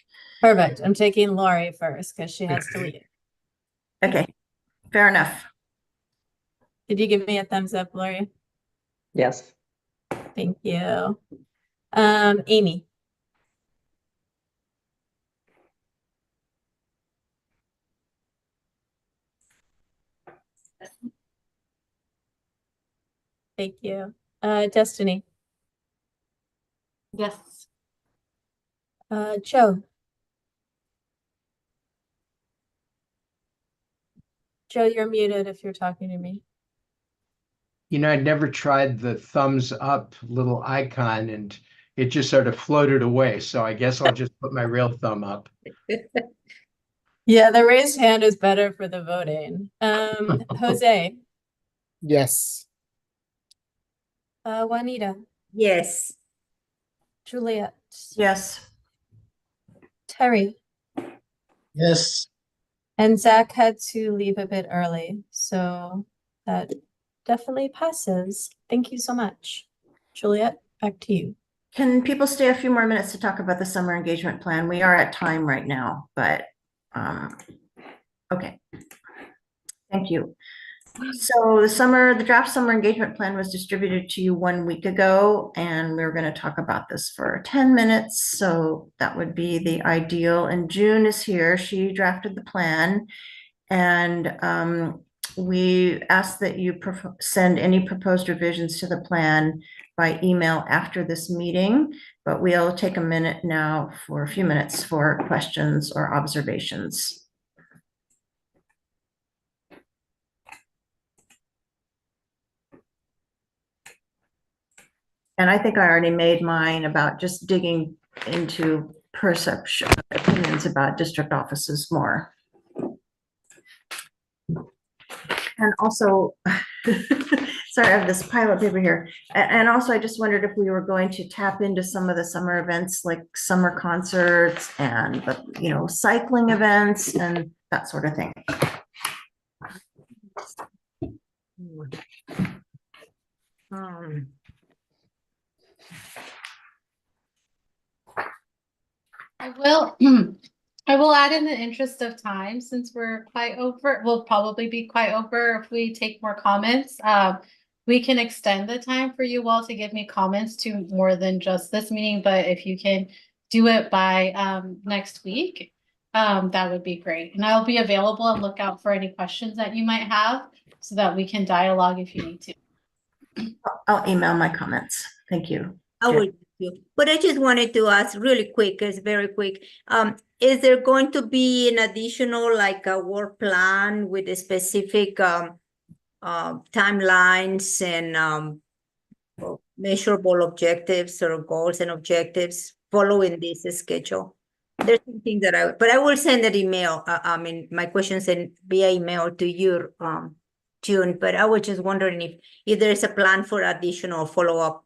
Perfect. I'm taking Lori first because she has to leave. Okay, fair enough. Did you give me a thumbs up, Lori? Yes. Thank you. Amy. Thank you. Destiny. Yes. Joe. Joe, you're muted if you're talking to me. You know, I'd never tried the thumbs up little icon, and it just sort of floated away. So I guess I'll just put my real thumb up. Yeah, the raised hand is better for the voting. Jose. Yes. Juanita. Yes. Juliet. Yes. Terry. Yes. And Zach had to leave a bit early, so that definitely passes. Thank you so much. Juliet, back to you. Can people stay a few more minutes to talk about the summer engagement plan? We are at time right now, but, okay. Thank you. So the draft summer engagement plan was distributed to you 1 week ago, and we're going to talk about this for 10 minutes. So that would be the ideal. And June is here. She drafted the plan. And we ask that you send any proposed revisions to the plan by email after this meeting, but we'll take a minute now for a few minutes for questions or observations. And I think I already made mine about just digging into perception, opinions about district offices more. And also, sorry, I have this pile of paper here. And also, I just wondered if we were going to tap into some of the summer events like summer concerts and, cycling events and that sort of thing. I will add in the interest of time, since we'll probably be quite over if we take more comments. We can extend the time for you all to give me comments to more than just this meeting, but if you can do it by next week, that would be great. And I'll be available and look out for any questions that you might have so that we can dialogue if you need to. I'll email my comments. Thank you. I will. But I just wanted to ask really quick, it's very quick. Is there going to be an additional like a work plan with a specific timelines and measurable objectives or goals and objectives following this schedule? There's some things that I will send an email. My questions via email to you, June, but I was just wondering if there's a plan for additional follow-up.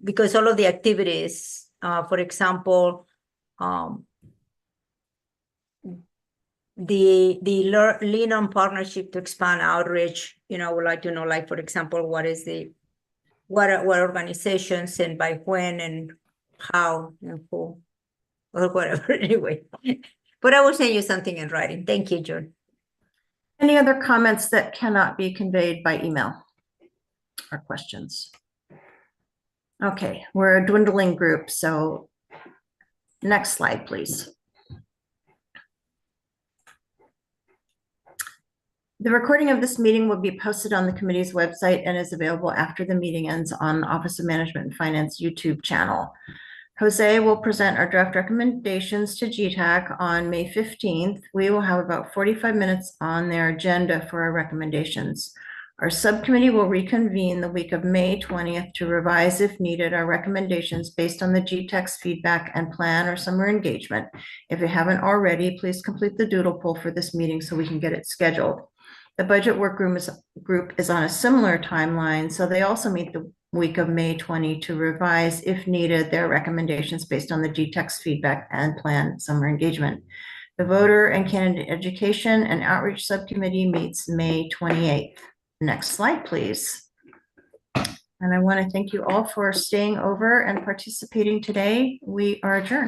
Because all of the activities, for example, the lean on partnership to expand outreach, I would like to know, like, for example, what organizations and by when and how and who or whatever. Anyway, but I will send you something in writing. Thank you, June. Any other comments that cannot be conveyed by email or questions? Okay, we're a dwindling group, so next slide, please. The recording of this meeting will be posted on the committee's website and is available after the meeting ends on the Office of Management and Finance YouTube channel. Jose will present our draft recommendations to GTAC on May 15th. We will have about 45 minutes on their agenda for our recommendations. Our subcommittee will reconvene the week of May 20th to revise, if needed, our recommendations based on the GTAC's feedback and plan our summer engagement. If you haven't already, please complete the doodle poll for this meeting so we can get it scheduled. The budget work group is on a similar timeline, so they also meet the week of May 20 to revise, if needed, their recommendations based on the GTAC's feedback and plan summer engagement. The Voter and Candidate Education and Outreach Subcommittee meets May 28th. Next slide, please. And I want to thank you all for staying over and participating today. We are adjourned.